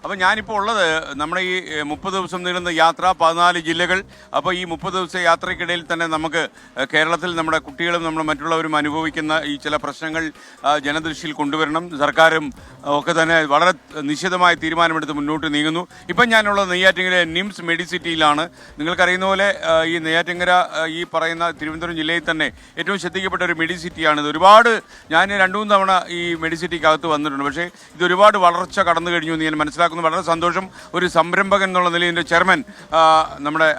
അപ്പോൾ ഞാനിപ്പോൾ ഉള്ളത് നമ്മുടെ ഈ 30 ദിവസം നീളുന്ന യാത്ര 14 ജില്ലകൾ. അപ്പോൾ ഈ 30 ദിവസത്തെ യാത്രയ്ക്കിടയിൽ തന്നെ നമുക്ക് കേരളത്തിൽ നമ്മുടെ കുട്ടികളും നമ്മൾ മറ്റുള്ളവരും അനുഭവിക്കുന്ന ഈ ചില പ്രശ്നങ്ങൾ ജനദൃഷ്ടിയിൽ കൊണ്ടുവരണം. സർക്കാരും ഒക്കെ തന്നെ വളരെ നിശ്ചിതമായ തീരുമാനമെടുത്ത് മുന്നോട്ട് നീങ്ങുന്നു. ഇപ്പം ഞാനുള്ളത് നെയ്യാറ്റിങ്കര നിംസ് മെഡിസിറ്റിയിലാണ്. നിങ്ങൾക്കറിയുന്ന പോലെ ഈ നെയ്യാറ്റിങ്കര ഈ പറയുന്ന തിരുവനന്തപുരം ജില്ലയിൽ തന്നെ ഏറ്റവും ശ്രദ്ധിക്കപ്പെട്ട ഒരു മെഡിസിറ്റിയാണിത്. ഒരുപാട് ഞാൻ 2-3 തവണ ഈ മെഡിസിറ്റിക്കകത്ത് വന്നിട്ടുണ്ട്. പക്ഷേ ഇത് ഒരുപാട് വളർച്ച കടന്നു കഴിഞ്ഞു എന്ന് ഞാൻ മനസ്സിലാക്കുന്നു. വളരെ സന്തോഷം. ഒരു സംരംഭകൻ എന്നുള്ള നിലയിൽ ഇതിൻ്റെ ചെയർമാൻ നമ്മുടെ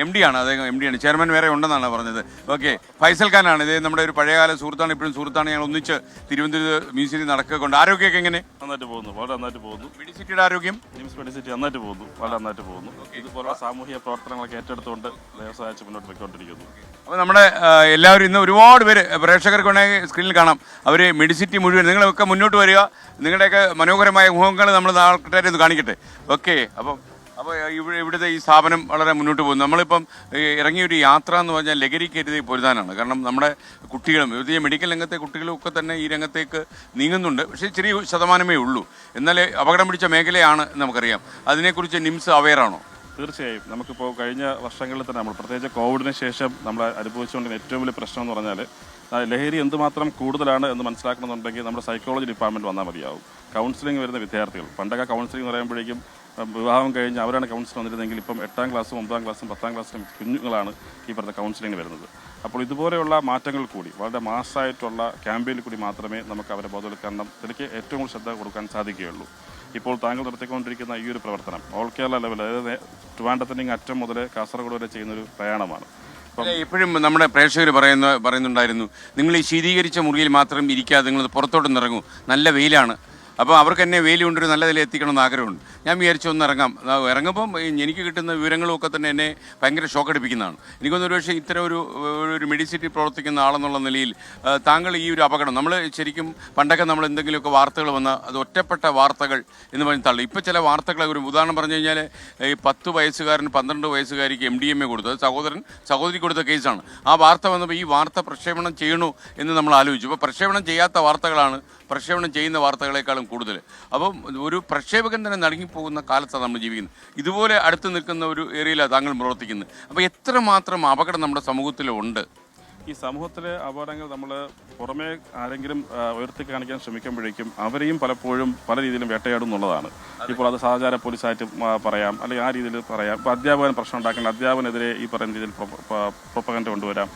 എം ഡി ആണ്, അദ്ദേഹം എം ഡി ആണ്. ചെയർമാൻ വേറെ ഉണ്ടെന്നാണ് പറഞ്ഞത്. ഓക്കെ, ഫൈസൽ ഖാനാണ്. ഇത് നമ്മുടെ ഒരു പഴയകാല സുഹൃത്താണ്, ഇപ്പോഴും സുഹൃത്താണ്. ഞങ്ങൾ ഒന്നിച്ച് തിരുവനന്തപുരം മ്യൂസിയത്തിൽ നടക്കുകയുണ്ട്. ആരോഗ്യമൊക്കെ എങ്ങനെ? നന്നായിട്ട് പോകുന്നു, വളരെ നന്നായിട്ട് പോകുന്നു. മെഡിസിറ്റിയുടെ ആരോഗ്യം? നിംസ് മെഡിസിറ്റി നന്നായിട്ട് പോകുന്നു, വളരെ നന്നായിട്ട് പോകുന്നു. ഇതുപോലെ സാമൂഹിക പ്രവർത്തനങ്ങളൊക്കെ ഏറ്റെടുത്തുകൊണ്ട് വ്യവസായിച്ച് മുന്നോട്ട് പോയിക്കൊണ്ടിരിക്കുന്നു. അപ്പോൾ നമ്മുടെ എല്ലാവരും ഇന്ന് ഒരുപാട് പേര് പ്രേക്ഷകർക്ക് വേണമെങ്കിൽ സ്ക്രീനിൽ കാണാം. അവർ മെഡിസിറ്റി മുഴുവൻ നിങ്ങളൊക്കെ മുന്നോട്ട് വരിക. നിങ്ങളുടെയൊക്കെ മനോഹരമായ മുഖങ്ങൾ നമ്മൾ നാൾക്കാരെ ഒന്ന് കാണിക്കട്ടെ. ഓക്കെ, അപ്പോൾ ഇവിടുത്തെ ഈ സ്ഥാപനം വളരെ മുന്നോട്ട് പോകുന്നു. നമ്മളിപ്പം ഇറങ്ങിയൊരു യാത്ര എന്ന് പറഞ്ഞാൽ ലഹരിക്കെതിരെ പൊരുതാനാണ്. കാരണം നമ്മുടെ കുട്ടികളും ഈ മെഡിക്കൽ രംഗത്തെ കുട്ടികളും ഒക്കെ തന്നെ ഈ രംഗത്തേക്ക് നീങ്ങുന്നുണ്ട്. പക്ഷേ ചെറിയ ശതമാനമേ ഉള്ളൂ. എന്നാൽ അപകടം പിടിച്ച മേഖലയാണ് നമുക്കറിയാം. അതിനെക്കുറിച്ച് നിംസ് അവെയറാണോ? തീർച്ചയായും. നമുക്കിപ്പോൾ കഴിഞ്ഞ വർഷങ്ങളിൽ തന്നെ നമ്മൾ പ്രത്യേകിച്ച് കോവിഡിന് ശേഷം നമ്മൾ അനുഭവിച്ചുകൊണ്ടിരുന്ന ഏറ്റവും വലിയ പ്രശ്നം എന്ന് പറഞ്ഞാൽ ലഹരി എന്തുമാത്രം കൂടുതലാണ് എന്ന് മനസ്സിലാക്കണമെന്നുണ്ടെങ്കിൽ നമ്മുടെ സൈക്കോളജി ഡിപ്പാർട്ട്മെൻറ്റ് വന്നാൽ മതിയാവും. കൗൺസിലിംഗ് വരുന്ന വിദ്യാർത്ഥികൾ, പണ്ടൊക്കെ കൗൺസിലിംഗ് എന്ന് പറയുമ്പോഴേക്കും വിവാഹം കഴിഞ്ഞ് അവരാണ് കൗൺസിലിംഗ് വന്നിരുന്നെങ്കിൽ ഇപ്പം 8ാം ക്ലാസ്സും 9ാം ക്ലാസ്സും 10ാം ക്ലാസ്സിലും കുഞ്ഞുങ്ങളാണ് ഈ പറഞ്ഞ കൗൺസിലിംഗ് വരുന്നത്. അപ്പോൾ ഇതുപോലെയുള്ള മാറ്റങ്ങൾ കൂടി വളരെ മാസ്സായിട്ടുള്ള ക്യാമ്പയിനിൽ കൂടി മാത്രമേ നമുക്ക് അവരെ ബോധവൽക്കരണത്തിലേക്ക് ഏറ്റവും കൂടുതൽ ശ്രദ്ധ കൊടുക്കാൻ സാധിക്കുകയുള്ളൂ. ഇപ്പോൾ താങ്കൾ നടത്തിക്കൊണ്ടിരിക്കുന്ന ഈ ഒരു പ്രവർത്തനം ഓൾ കേരള ലെവൽ, അതായത് ട്രിവാൻഡ്രത്തിൻ്റെ അറ്റം മുതൽ കാസർഗോഡ് വരെ ചെയ്യുന്നൊരു പ്രയാണമാണ്. എപ്പോഴും നമ്മുടെ പ്രേക്ഷകർ പറയുന്നുണ്ടായിരുന്നു, നിങ്ങൾ ഈ ശീതീകരിച്ച മുറിയിൽ മാത്രം ഇരിക്കാതെ നിങ്ങൾ പുറത്തോട്ട് ഇറങ്ങൂ, നല്ല വെയിലാണ്. അപ്പോൾ അവർക്ക് എന്നെ വെയിൽ കൊണ്ടൊരു നല്ല നില എത്തിക്കണമെന്ന് ആഗ്രഹമുണ്ട്. ഞാൻ വിചാരിച്ചു ഒന്ന് ഇറങ്ങുമ്പം എനിക്ക് കിട്ടുന്ന വിവരങ്ങളുമൊക്കെ തന്നെ എന്നെ ഭയങ്കര ഷോക്കടിപ്പിക്കുന്നതാണ്. എനിക്കൊന്നൊരു പക്ഷേ ഇത്തരം ഒരു മെഡിസിറ്റി പ്രവർത്തിക്കുന്ന ആളെന്നുള്ള നിലയിൽ താങ്കൾ ഈ ഒരു അപകടം, നമ്മൾ ശരിക്കും പണ്ടൊക്കെ നമ്മൾ എന്തെങ്കിലുമൊക്കെ വാർത്തകൾ വന്നാൽ അത് ഒറ്റപ്പെട്ട വാർത്തകൾ എന്ന് പറഞ്ഞ് തള്ളി. ഇപ്പോൾ ചില വാർത്തകൾ ഒരു ഉദാഹരണം പറഞ്ഞു കഴിഞ്ഞാൽ ഈ 10 വയസ്സുകാരൻ 12 വയസ്സുകാരിക്ക് MDMA കൊടുത്തു. അത് സഹോദരി കൊടുത്ത കേസാണ്. ആ വാർത്ത വന്നപ്പോൾ ഈ വാർത്ത പ്രക്ഷേപണം ചെയ്യണോ എന്ന് നമ്മൾ ആലോചിച്ചു. അപ്പോൾ പ്രക്ഷേപണം ചെയ്യാത്ത വാർത്തകളാണ് പ്രക്ഷേപണം ചെയ്യുന്ന വാർത്തകളെക്കാളും കൂടുതൽ. അപ്പം ഒരു പ്രക്ഷേപകൻ തന്നെ നടുങ്ങിപ്പോകുന്ന കാലത്താണ് നമ്മൾ ജീവിക്കുന്നത്. ഇതുപോലെ അടുത്ത് നിൽക്കുന്ന ഒരു ഏരിയയിലാണ് താങ്കൾ പ്രവർത്തിക്കുന്നത്. അപ്പോൾ എത്രമാത്രം അപകടം നമ്മുടെ സമൂഹത്തിലുണ്ട്? ഈ സമൂഹത്തിലെ അപകടങ്ങൾ നമ്മൾ പുറമേ ആരെങ്കിലും ഉയർത്തി കാണിക്കാൻ ശ്രമിക്കുമ്പോഴേക്കും അവരെയും പലപ്പോഴും പല രീതിയിലും വേട്ടയാടും എന്നുള്ളതാണ്. ഇപ്പോൾ അത് സഹചാര പോലീസായിട്ട് പറയാം, അല്ലെങ്കിൽ ആ രീതിയിൽ പറയാം. ഇപ്പോൾ അധ്യാപകൻ പ്രശ്നം ഉണ്ടാക്കേണ്ട, അധ്യാപകനെതിരെ ഈ പറയുന്ന രീതിയിൽ പ്രൊപ്പഗൻഡ കൊണ്ടുവരാം.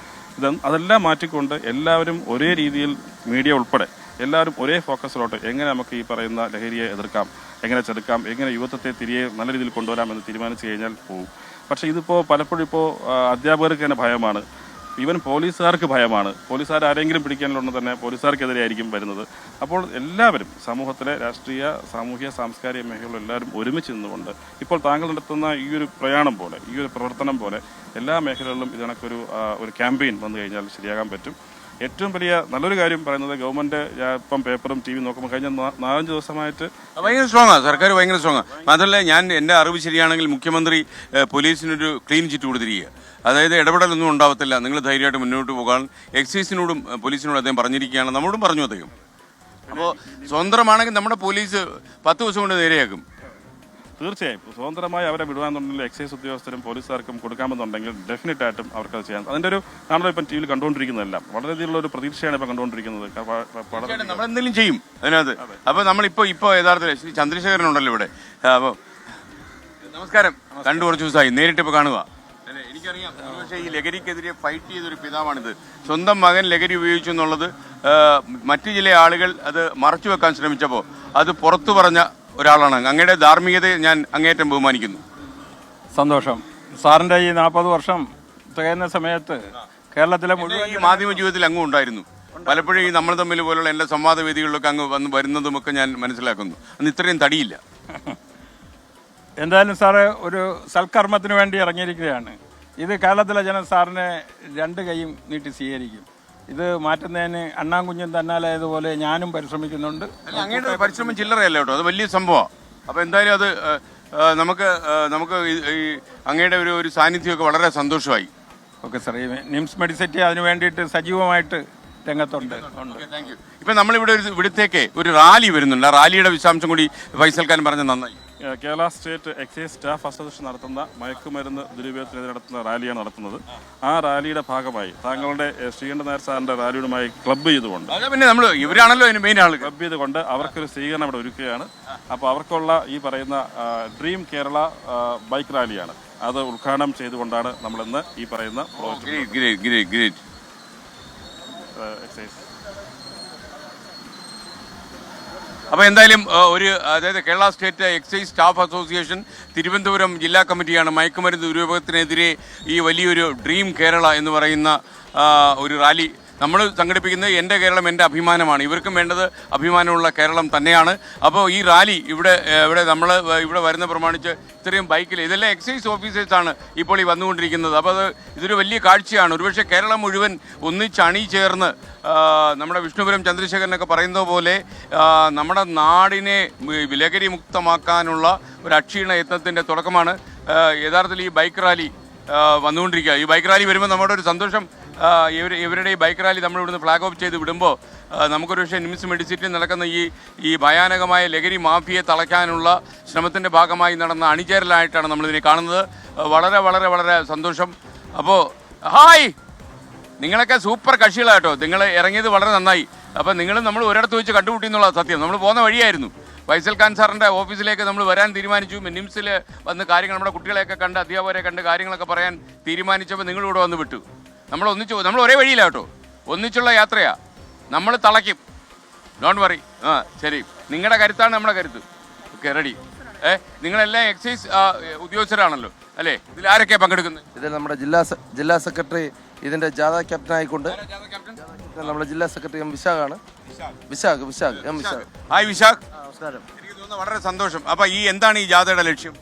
അതെല്ലാം മാറ്റിക്കൊണ്ട് എല്ലാവരും ഒരേ രീതിയിൽ, മീഡിയ ഉൾപ്പെടെ എല്ലാവരും ഒരേ ഫോക്കസിലോട്ട് എങ്ങനെ നമുക്ക് ഈ പറയുന്ന ലഹരിയെ എതിർക്കാം, എങ്ങനെ ചെറുക്കാം, എങ്ങനെ യുവത്വത്തെ തിരികെ നല്ല രീതിയിൽ കൊണ്ടുവരാം എന്ന് തീരുമാനിച്ചു കഴിഞ്ഞാൽ പോകും. പക്ഷേ ഇതിപ്പോൾ പലപ്പോഴും അധ്യാപകർക്ക് തന്നെ ഭയമാണ്, ഈവൻ പോലീസുകാർക്ക് ഭയമാണ്. പോലീസുകാർ ആരെങ്കിലും പിടിക്കാനുള്ളത് തന്നെ പോലീസുകാർക്കെതിരെ ആയിരിക്കും വരുന്നത്. അപ്പോൾ എല്ലാവരും സമൂഹത്തിലെ രാഷ്ട്രീയ, സാമൂഹിക, സാംസ്കാരിക മേഖലകളിൽ എല്ലാവരും ഒരുമിച്ച് നിന്നുകൊണ്ട് ഇപ്പോൾ താങ്കൾ നടത്തുന്ന ഈ ഒരു പ്രയാണം പോലെ, ഈ ഒരു പ്രവർത്തനം പോലെ എല്ലാ മേഖലകളിലും ഇതിനൊരു ക്യാമ്പയിൻ വന്നു കഴിഞ്ഞാൽ ശരിയാകാൻ പറ്റും. ഏറ്റവും വലിയ നല്ലൊരു കാര്യം പറയുന്നത് ഗവൺമെന്റ് ഇപ്പം പേപ്പറും TV നോക്കുമ്പോൾ കഴിഞ്ഞ 4-5 ദിവസമായിട്ട് ഭയങ്കര സ്ട്രോങ്ങാണ്, സർക്കാർ ഭയങ്കര സ്ട്രോങ്ങാണ്. മാത്രമല്ല എൻ്റെ അറിവ് ശരിയാണെങ്കിൽ മുഖ്യമന്ത്രി പോലീസിനൊരു ക്ലീൻ ചിറ്റ് കൊടുത്തിരിക്കുക. അതായത് ഇടപെടലൊന്നും ഉണ്ടാവത്തില്ല, നിങ്ങൾ ധൈര്യമായിട്ട് മുന്നോട്ട് പോകാൻ എക്സൈസിനോടും പോലീസിനോടും അദ്ദേഹം പറഞ്ഞിരിക്കുകയാണ്. നമ്മളോടും പറഞ്ഞു അദ്ദേഹം. അപ്പോൾ സ്വതന്ത്രമാണെങ്കിൽ നമ്മുടെ പോലീസ് 10 ദിവസം കൊണ്ട് നേരെയാക്കും. തീർച്ചയായും സ്വതന്ത്രമായി അവരെ വിടുവാന്നുണ്ടെങ്കിൽ എക്സൈസ് ഉദ്യോഗസ്ഥരും പോലീസുകാർക്കും കൊടുക്കാമെന്നുണ്ടെങ്കിൽ ഡെഫിനറ്റ് ആയിട്ടും അവർക്കത് ചെയ്യാം. അതിൻ്റെ ഒരു കാണുമ്പോൾ ഇപ്പം TV കണ്ടുകൊണ്ടിരിക്കുന്നതെല്ലാം വളരെയധികമുള്ള ഒരു പ്രതീക്ഷയാണ് ഇപ്പം കണ്ടുകൊണ്ടിരിക്കുന്നത്. നമ്മളെന്തെങ്കിലും ചെയ്യും അതിനകത്ത്. അപ്പോൾ ഇപ്പോൾ യഥാർത്ഥത്തിൽ ശ്രീ ചന്ദ്രശേഖരൻ ഉണ്ടല്ലോ ഇവിടെ. അപ്പോൾ നമസ്കാരം. കുറച്ച് ദിവസമായി നേരിട്ട് ഇപ്പോൾ കാണുക. എനിക്കറിയാം, പക്ഷേ ഈ ലഹരിക്കെതിരെ ഫൈറ്റ് ചെയ്തൊരു പിതാവാണിത്. സ്വന്തം മകൻ ലഹരി ഉപയോഗിച്ചു എന്നുള്ളത് മറ്റു ചില ആളുകൾ അത് മറച്ചു വെക്കാൻ ശ്രമിച്ചപ്പോൾ അത് പുറത്തു പറഞ്ഞ ഒരാളാണ്. അങ്ങയുടെ ധാർമ്മികതയെ ഞാൻ അങ്ങേയറ്റം ബഹുമാനിക്കുന്നു. സന്തോഷം. സാറിൻ്റെ ഈ 40 വർഷം തികയുന്ന സമയത്ത് കേരളത്തിലെ മുഴുവൻ ഈ മാധ്യമ ജീവിതത്തിൽ അങ്ങും ഉണ്ടായിരുന്നു. പലപ്പോഴും ഈ നമ്മൾ തമ്മിൽ പോലുള്ള എല്ലാ സംവാദവേദികളിലൊക്കെ അങ്ങ് വരുന്നതുമൊക്കെ ഞാൻ മനസ്സിലാക്കുന്നു. അന്ന് ഇത്രയും തടിയില്ല. എന്തായാലും സാറ് ഒരു സൽക്കർമ്മത്തിന് വേണ്ടി ഇറങ്ങിയിരിക്കുകയാണ്. ഇത് കേരളത്തിലെ ജനം സാറിനെ 2 കൈയും നീട്ടി സ്വീകരിക്കും. ഇത് മാറ്റുന്നതിന് അണ്ണാൻകുഞ്ഞും തന്നാലായതുപോലെ ഞാനും പരിശ്രമിക്കുന്നുണ്ട്. അങ്ങയുടെ പരിശ്രമം ചില്ലറയല്ല കേട്ടോ, അത് വലിയ സംഭവമാണ്. അപ്പോൾ എന്തായാലും അത് നമുക്ക് ഈ അങ്ങയുടെ ഒരു സാന്നിധ്യമൊക്കെ വളരെ സന്തോഷമായി. Okay sir. ഈ നിംസ് മെഡിസിറ്റി അതിനു വേണ്ടിയിട്ട് സജീവമായിട്ട് രംഗത്തുണ്ട്. ഇപ്പൊ നമ്മളിവിടെ ഇവിടത്തേക്ക് ഒരു റാലി വരുന്നുണ്ട്. ആ റാലിയുടെ വിശദാംശം കൂടി ഫൈസൽ ഖാൻ പറഞ്ഞ നന്നായി. Kerala state excise staff association നടത്തുന്ന മയക്കുമരുന്ന് ദുരുപയോഗത്തിനെതിരെ നടത്തുന്ന റാലിയാണ് നടത്തുന്നത്. ആ റാലിയുടെ ഭാഗമായി താങ്കളുടെ ശ്രീകണ്ഠൻ നായർ സാറിന്റെ റാലിയുമായി ക്ലബ്ബ് ചെയ്തുകൊണ്ട് പിന്നെ നമ്മൾ ഇവരാണല്ലോ അതിന് മെയിൻ ആളുകൾ. ക്ലബ്ബ് ചെയ്തുകൊണ്ട് അവർക്കൊരു സ്വീകരണം ഇവിടെ ഒരുക്കുകയാണ്. അപ്പോൾ അവർക്കുള്ള ഈ പറയുന്ന ഡ്രീം കേരള ബൈക്ക് റാലിയാണ്. അത് ഉദ്ഘാടനം ചെയ്തുകൊണ്ടാണ് നമ്മളിന്ന് ഈ പറയുന്ന എക്സൈസ്. അപ്പോൾ എന്തായാലും അതായത് Kerala state excise staff association Thiruvananthapuram ജില്ലാ കമ്മിറ്റിയാണ് മയക്കുമരുന്ന് ദുരുപയോഗത്തിനെതിരെ ഈ വലിയൊരു ഡ്രീം കേരള എന്ന് പറയുന്ന ഒരു റാലി നമ്മൾ സംഘടിപ്പിക്കുന്നത്. എൻ്റെ കേരളം എൻ്റെ അഭിമാനമാണ്. ഇവർക്കും വേണ്ടത് അഭിമാനമുള്ള കേരളം തന്നെയാണ്. അപ്പോൾ ഈ റാലി ഇവിടെ നമ്മൾ ഇവിടെ വരുന്ന പ്രമാണിച്ച് ഇത്രയും ബൈക്കിൽ ഇതെല്ലാം എക്സൈസ് ഓഫീസേഴ്സാണ് ഇപ്പോൾ ഈ വന്നുകൊണ്ടിരിക്കുന്നത്. അപ്പോൾ ഇതൊരു വലിയ കാഴ്ചയാണ്. ഒരുപക്ഷെ കേരളം മുഴുവൻ ഒന്നിച്ച് അണിചേർന്ന് നമ്മുടെ വിഷ്ണുപുരം ചന്ദ്രശേഖരനൊക്കെ പറയുന്നത് പോലെ നമ്മുടെ നാടിനെ ലഹരി മുക്തമാക്കാനുള്ള ഒരു അക്ഷീണ യത്നത്തിൻ്റെ തുടക്കമാണ് യഥാർത്ഥത്തിൽ ഈ ബൈക്ക് റാലി വന്നുകൊണ്ടിരിക്കുക. ഈ ബൈക്ക് റാലി വരുമ്പോൾ നമ്മുടെ ഒരു സന്തോഷം, ഇവരുടെ ഈ ബൈക്ക് റാലി നമ്മൾ ഇവിടുന്ന് ഫ്ലാഗ് ഓഫ് ചെയ്ത് വിടുമ്പോൾ നമുക്കൊരു പക്ഷേ നിംസ് മെഡിസിറ്റിയിൽ നടക്കുന്ന ഈ ഭയാനകമായ ലഹരി മാഫിയെ തളയ്ക്കാനുള്ള ശ്രമത്തിൻ്റെ ഭാഗമായി നടന്ന അണിചേരലായിട്ടാണ് നമ്മളിതിനെ കാണുന്നത്. വളരെ വളരെ വളരെ സന്തോഷം. അപ്പോൾ ഹായ്, നിങ്ങളൊക്കെ സൂപ്പർ കക്ഷികളാണ് കേട്ടോ. നിങ്ങൾ ഇറങ്ങിയത് വളരെ നന്നായി. അപ്പോൾ നമ്മൾ ഒരിടത്ത് വെച്ച് കണ്ടുമുട്ടി എന്നുള്ള സത്യം. നമ്മൾ പോകുന്ന വഴിയായിരുന്നു. ഫൈസൽ ഖാൻ സാറിൻ്റെ ഓഫീസിലേക്ക് നമ്മൾ വരാൻ തീരുമാനിച്ചു. നിംസിൽ വന്ന് കാര്യങ്ങൾ നമ്മുടെ കുട്ടികളെയൊക്കെ കണ്ട് അധ്യാപകരെ കണ്ട് കാര്യങ്ങളൊക്കെ പറയാൻ തീരുമാനിച്ചപ്പോൾ നിങ്ങളിവിടെ വന്ന് വിട്ടു. നമ്മൾ ഒരേ വഴിയില്ല കേട്ടോ, ഒന്നിച്ചുള്ള യാത്രയാണ്. നമ്മൾ തളയ്ക്കും, ഡോണ്ട് വറി. ശരി, നിങ്ങളുടെ കരുത്താണ് നമ്മുടെ കരുത്ത്. Okay, ready. നിങ്ങളെല്ലാം എക്സൈസ് ഉദ്യോഗസ്ഥരാണല്ലോ അല്ലേ? ഇതിൽ ആരൊക്കെയാണ് പങ്കെടുക്കുന്നത്? ഇതിൽ നമ്മുടെ ജില്ലാ സെക്രട്ടറി ഇതിന്റെ ജാഥ ക്യാപ്റ്റൻ ആയിക്കൊണ്ട് നമ്മുടെ ജില്ലാ സെക്രട്ടറി എം വിശാഖാണ്. വിശാഖ്. ഹായ് വിശാഖ്. നമസ്കാരം. എനിക്ക് തോന്നുന്നു വളരെ സന്തോഷം. അപ്പോൾ എന്താണ് ഈ ജാഥയുടെ ലക്ഷ്യം?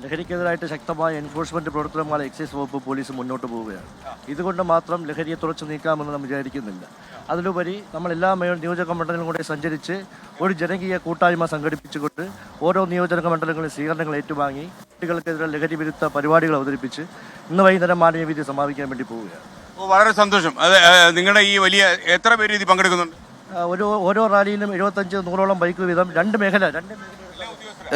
ലഹരിക്കെതിരായിട്ട് ശക്തമായ എൻഫോഴ്സ്മെന്റ് പ്രവർത്തനമാണ് എക്സൈസ് വകുപ്പ് പോലീസ് മുന്നോട്ട് പോവുകയാണ്. ഇതുകൊണ്ട് മാത്രം ലഹരിയെ തുറച്ചു നീക്കാമെന്ന് നാം വിചാരിക്കുന്നില്ല. അതിലുപരി നമ്മൾ എല്ലാ നിയോജക മണ്ഡലങ്ങളും കൂടെ സഞ്ചരിച്ച് ഒരു ജനകീയ കൂട്ടായ്മ സംഘടിപ്പിച്ചുകൊണ്ട് ഓരോ നിയോജക മണ്ഡലങ്ങളിൽ സ്വീകരണങ്ങൾ ഏറ്റുവാങ്ങി കുട്ടികൾക്കെതിരെ ലഹരി വിരുദ്ധ പരിപാടികൾ അവതരിപ്പിച്ച് ഇന്ന് വൈകുന്നേരം മാനവീതി സമാപിക്കാൻ വേണ്ടി പോവുകയാണ്. വളരെ സന്തോഷം. അത് നിങ്ങളുടെ ഈ വലിയ എത്ര പേര് ഇതിൽ പങ്കെടുക്കുന്നുണ്ട്? ഓരോ റാലിയിലും 75-100ഓളം ബൈക്ക് വീതം രണ്ട് മേഖല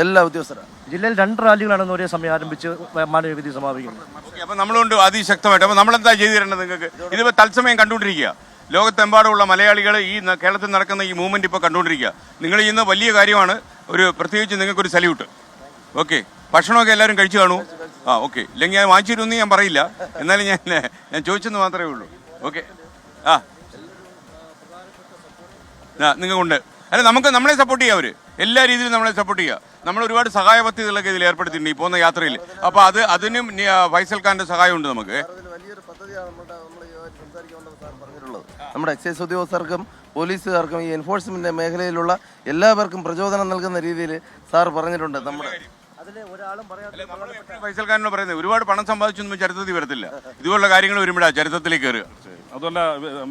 എല്ലാ ഉദ്യോഗസ്ഥരും ജില്ലയിൽ 2 റാലികളാണെന്ന് ഒരേ സമയം ആരംഭിച്ച് മാനവീതി സമാപിക്കുന്നത്. അപ്പോൾ നമ്മളുണ്ട് അതിശക്തമായിട്ട്. അപ്പോൾ നമ്മളെന്താ ചെയ്തു തരേണ്ടത് നിങ്ങൾക്ക്? ഇതിപ്പോൾ തത്സമയം കണ്ടുകൊണ്ടിരിക്കുക. ലോകത്തെമ്പാടുമുള്ള മലയാളികൾ ഈ കേരളത്തിൽ നടക്കുന്ന ഈ മൂവ്മെന്റ് ഇപ്പോൾ കണ്ടുകൊണ്ടിരിക്കുക. നിങ്ങൾ ചെയ്യുന്ന വലിയ കാര്യമാണ്. പ്രത്യേകിച്ച് നിങ്ങൾക്കൊരു സല്യൂട്ട്. ഓക്കെ, ഭക്ഷണമൊക്കെ എല്ലാവരും കഴിച്ചു കാണൂ. ഓക്കെ, ഇല്ലെങ്കിൽ ഞാൻ വാങ്ങിച്ചിരുന്നു ഞാൻ പറയില്ല. എന്നാലും ഞാൻ ചോദിച്ചെന്ന് മാത്രമേ ഉള്ളൂ. ഓക്കെ, നിങ്ങൾക്കുണ്ട്. അല്ല, നമ്മളെ സപ്പോർട്ട് ചെയ്യുക. അവർ എല്ലാ രീതിയിലും നമ്മളെ സപ്പോർട്ട് ചെയ്യുക. നമ്മൾ ഒരുപാട് സഹായ പദ്ധതികളൊക്കെ ഇതിൽ ഏർപ്പെടുത്തിയിട്ടുണ്ട് ഈ പോകുന്ന യാത്രയിൽ. അപ്പോൾ അതിനും ഫൈസൽ ഖാന്റെ സഹായമുണ്ട് നമുക്ക്. വലിയൊരു പദ്ധതിയാണ് പറഞ്ഞിട്ടുള്ളത്. നമ്മുടെ എക്സൈസ് ഉദ്യോഗസ്ഥർക്കും പോലീസുകാർക്കും ഈ എൻഫോഴ്സ്മെന്റ് മേഖലയിലുള്ള എല്ലാവർക്കും പ്രചോദനം നൽകുന്ന രീതിയിൽ സാർ പറഞ്ഞിട്ടുണ്ട്. നമ്മുടെ ഫൈസൽ ഖാനോട് പറയുന്നത് ഒരുപാട് പണം സമ്പാദിച്ചൊന്നും ചരിത്രത്തിൽ വരത്തില്ല. ഇതുപോലുള്ള കാര്യങ്ങൾ വരുമ്പോഴാണ് ചരിത്രത്തിലേക്ക് കയറുക. അതുമല്ല,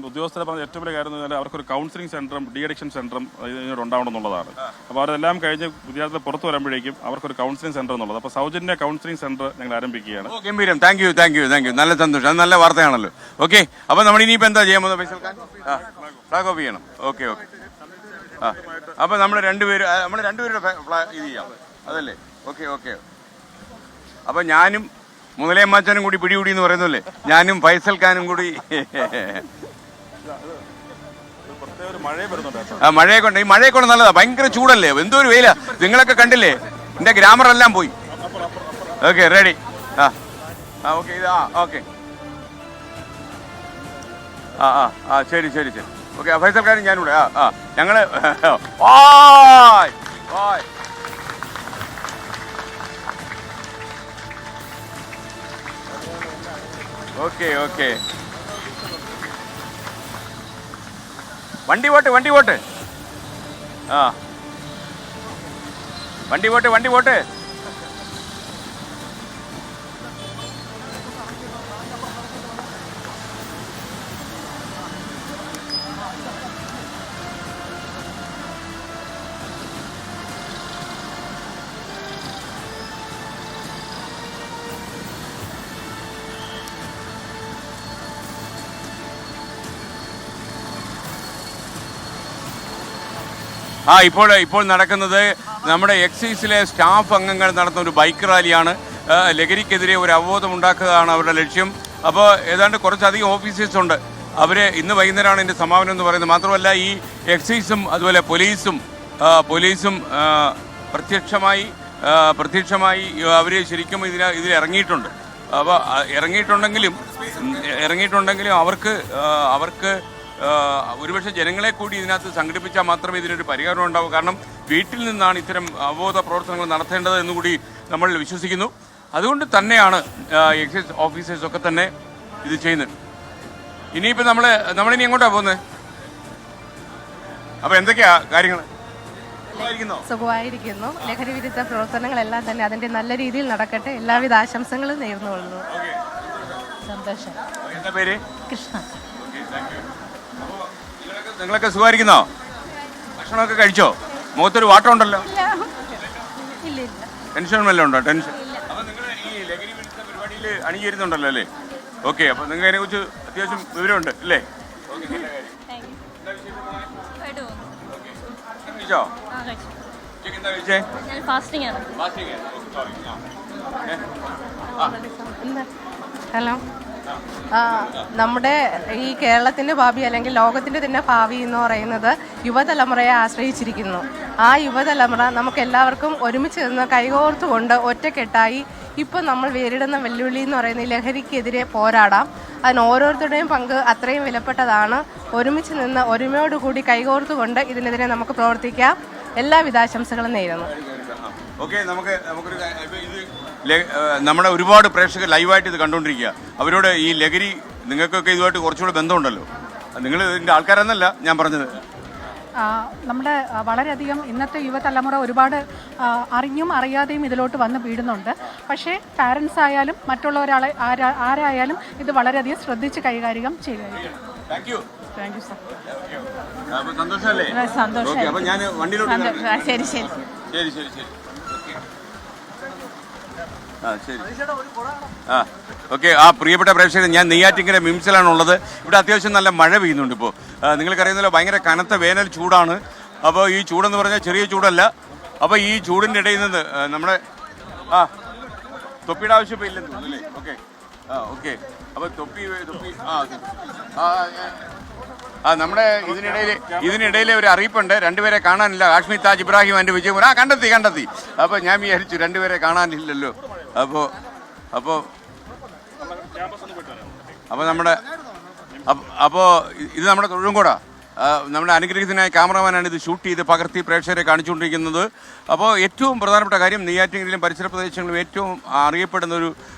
ഉദ്യോഗസ്ഥരെ പറഞ്ഞ ഏറ്റവും വലിയ കാര്യം എന്ന് പറഞ്ഞാൽ അവർക്കൊരു കൗൺസിലിംഗ് സെന്ററും ഡി അഡിക്ഷൻ സെന്ററും ഇതിനോട് ഉണ്ടാവണം എന്നുള്ളതാണ്. അപ്പോൾ അതെല്ലാം കഴിഞ്ഞ് വിദ്യാർത്ഥികൾ പുറത്ത് വരുമ്പോഴേക്കും അവർക്കൊരു കൗൺസിലിംഗ് സെന്റർ എന്നുള്ളത്. അപ്പോൾ സൗജന്യ കൗൺസിലിംഗ് സെന്റർ ഞങ്ങൾ ആരംഭിക്കുകയാണ്. ഗംഭീരം. Thank you. നല്ല സന്തോഷം. അത് നല്ല വാർത്തയാണല്ലോ. ഓക്കെ, അപ്പോൾ നമ്മൾ ഇനിയിപ്പോൾ എന്താ ചെയ്യാൻ പോകുന്നത് ഫൈസൽ ഖാൻ? ഫ്ലാഗ് ഓഫ് ചെയ്യണം. ഓക്കെ. അപ്പോൾ നമ്മൾ രണ്ടുപേരുടെ ഇത് ചെയ്യാം, അതല്ലേ? ഓക്കെ. അപ്പോൾ ഞാനും മുതലേമാച്ചാനും കൂടി പിടികൂടി എന്ന് പറയുന്നല്ലേ, ഞാനും ഫൈസൽ ഖാനും കൂടി. മഴയെ കൊണ്ട് ഈ മഴയെ കൊണ്ട് നല്ലതാ. ഭയങ്കര ചൂടല്ലേ, എന്തോ ഒരു വെയിലാ. നിങ്ങളൊക്കെ കണ്ടില്ലേ, എന്റെ ഗ്രാമർ എല്ലാം പോയി. Okay, ready. Okay, okay. ശരി. ഓക്കെ, ഫൈസൽ ഖാനും ഞാനും കൂടെ ഞങ്ങള് ഓക്കെ. വണ്ടി പോട്ട്. വണ്ടി പോട്ട്. ഇപ്പോൾ നടക്കുന്നത് നമ്മുടെ എക്സൈസിലെ സ്റ്റാഫ് അംഗങ്ങൾ നടത്തുന്ന ഒരു ബൈക്ക് റാലിയാണ്. ലഹരിക്കെതിരെ ഒരു അവബോധം ഉണ്ടാക്കുകയാണ് അവരുടെ ലക്ഷ്യം. അപ്പോൾ ഏതാണ്ട് കുറച്ചധികം ഓഫീസേഴ്സ് ഉണ്ട്. അവർ ഇന്ന് വൈകുന്നേരമാണ് ഇതിൻ്റെ സമാപനം എന്ന് പറയുന്നത്. മാത്രമല്ല ഈ എക്സൈസും അതുപോലെ പോലീസും പ്രത്യക്ഷമായി അവർ ശരിക്കും ഇതിൽ ഇറങ്ങിയിട്ടുണ്ട്. അപ്പോൾ ഇറങ്ങിയിട്ടുണ്ടെങ്കിലും അവർക്ക് ഒരുപക്ഷെ ജനങ്ങളെ കൂടി ഇതിനകത്ത് സംഘടിപ്പിച്ചാൽ മാത്രമേ ഇതിനൊരു പരിഹാരം ഉണ്ടാവൂ. കാരണം വീട്ടിൽ നിന്നാണ് ഇത്തരം അവബോധ പ്രവർത്തനങ്ങൾ നടത്തേണ്ടത് എന്നുകൂടി നമ്മൾ വിശ്വസിക്കുന്നു. അതുകൊണ്ട് തന്നെയാണ് എക്സൈസ് ഓഫീസേഴ്സൊക്കെ തന്നെ ഇത് ചെയ്യുന്നത്. ഇനിയിപ്പോൾ നമ്മളിനി എങ്ങോട്ടാണ് പോകുന്നത്? അപ്പോൾ എന്തൊക്കെയാ കാര്യങ്ങൾ? സുഖമായിരിക്കുന്നു. ലഹരി വിരുദ്ധ പ്രവർത്തനങ്ങളെല്ലാം തന്നെ അതിന്റെ നല്ല രീതിയിൽ നടക്കട്ടെ. എല്ലാവിധ ആശംസകളും നേർന്നുകൊള്ളുന്നു. സന്തോഷം. എന്താ പേര്? കൃഷ്ണ. നിങ്ങളൊക്കെ സുഖമായിരിക്കുന്നോ? ഭക്ഷണമൊക്കെ കഴിച്ചോ? മുഖത്തൊരു വാട്ടം ഉണ്ടല്ലോ. ഇല്ല. ടെൻഷൻ വല്ലതും ഉണ്ടോ? ടെൻഷൻ. അപ്പോൾ നിങ്ങൾ ഈ ലഹരി വിരുദ്ധ പരിപാടിയിൽ അണിചേരുന്നുണ്ടല്ലോ അല്ലേ? ഓക്കെ. അപ്പോൾ നിങ്ങൾക്ക് അതിനെക്കുറിച്ച് അത്യാവശ്യം വിവരമുണ്ട് അല്ലേ? ഹലോ. നമ്മുടെ ഈ കേരളത്തിൻ്റെ ഭാവി അല്ലെങ്കിൽ ലോകത്തിൻ്റെ തന്നെ ഭാവി എന്ന് പറയുന്നത് യുവതലമുറയെ ആശ്രയിച്ചിരിക്കുന്നു. ആ യുവതലമുറ നമുക്ക് എല്ലാവർക്കും ഒരുമിച്ച് നിന്ന് കൈകോർത്തുകൊണ്ട് ഒറ്റക്കെട്ടായി ഇപ്പം നമ്മൾ നേരിടുന്ന വെല്ലുവിളി എന്ന് പറയുന്നത് ലഹരിക്കെതിരെ പോരാടാം. അതിന് ഓരോരുത്തരുടെയും പങ്ക് അത്രയും വിലപ്പെട്ടതാണ്. ഒരുമിച്ച് നിന്ന് ഒരുമയോടുകൂടി കൈകോർത്തുകൊണ്ട് ഇതിനെതിരെ നമുക്ക് പ്രവർത്തിക്കാം. എല്ലാവിധ ആശംസകളും നേരുന്നു. ഓക്കെ. നമ്മുടെ ഒരുപാട് പ്രേക്ഷകർ ലൈവായിട്ട് ഇത് കണ്ടുകൊണ്ടിരിക്കുക. അവരോട് ഈ ലഹരി നിങ്ങൾക്കൊക്കെ ഇതുമായിട്ട് കുറച്ചുകൂടെ ബന്ധമുണ്ടല്ലോ. നിങ്ങൾ ഇതിൻ്റെ ആൾക്കാരെന്നല്ല ഞാൻ പറഞ്ഞത്. നമ്മുടെ വളരെയധികം ഇന്നത്തെ യുവതലമുറ ഒരുപാട് അറിഞ്ഞും അറിയാതെയും ഇതിലോട്ട് വന്ന് വീടുന്നുണ്ട്. പക്ഷേ പാരൻസ് ആയാലും മറ്റുള്ളവരാളെ ആരായാലും ഇത് വളരെയധികം ശ്രദ്ധിച്ച് കൈകാര്യം ചെയ്യുക. Thank you sir. സന്തോഷമല്ലേ? സന്തോഷം. അപ്പോൾ ഞാൻ വണ്ടിയിലോട്ട് ശരി. ഓക്കെ. പ്രിയപ്പെട്ട പ്രേക്ഷകർ, ഞാൻ നെയ്യാറ്റിങ്കര മിംസിലാണുള്ളത്. ഇവിടെ അത്യാവശ്യം നല്ല മഴ പെയ്യുന്നുണ്ട്. ഇപ്പോൾ നിങ്ങൾക്കറിയുന്നല്ലോ, ഭയങ്കര കനത്ത വേനൽ ചൂടാണ്. അപ്പോൾ ഈ ചൂടെന്ന് പറഞ്ഞാൽ ചെറിയ ചൂടല്ല. അപ്പോൾ ഈ ചൂടിൻ്റെ ഇടയിൽ നിന്ന് നമ്മുടെ തൊപ്പിയുടെ ആവശ്യം ഇല്ലെന്ന് തോന്നുന്നു അല്ലേ? ഓക്കെ. അപ്പോൾ തൊപ്പി നമ്മുടെ ഇതിനിടയിൽ ഒരു അറിയിപ്പുണ്ട്. രണ്ടുപേരെ കാണാനില്ല. കാശ്മീർ താജ് ഇബ്രാഹിം ആൻഡ് വിജയകുമാർ. കണ്ടെത്തി. അപ്പോൾ ഞാൻ വിചാരിച്ചു രണ്ടുപേരെ കാണാനില്ലല്ലോ. അപ്പോൾ ഇത് നമ്മുടെ തൊഴുംകോടാ. നമ്മുടെ അനുഗ്രഹീതനായ ക്യാമറമാനാണ് ഇത് ഷൂട്ട് ചെയ്ത് പകർത്തി പ്രേക്ഷകരെ കാണിച്ചുകൊണ്ടിരിക്കുന്നത്. അപ്പോൾ ഏറ്റവും പ്രധാനപ്പെട്ട കാര്യം, നെയ്യാറ്റിൻകരയിലും പരിസര പ്രദേശങ്ങളിലും ഏറ്റവും അറിയപ്പെടുന്ന ഒരു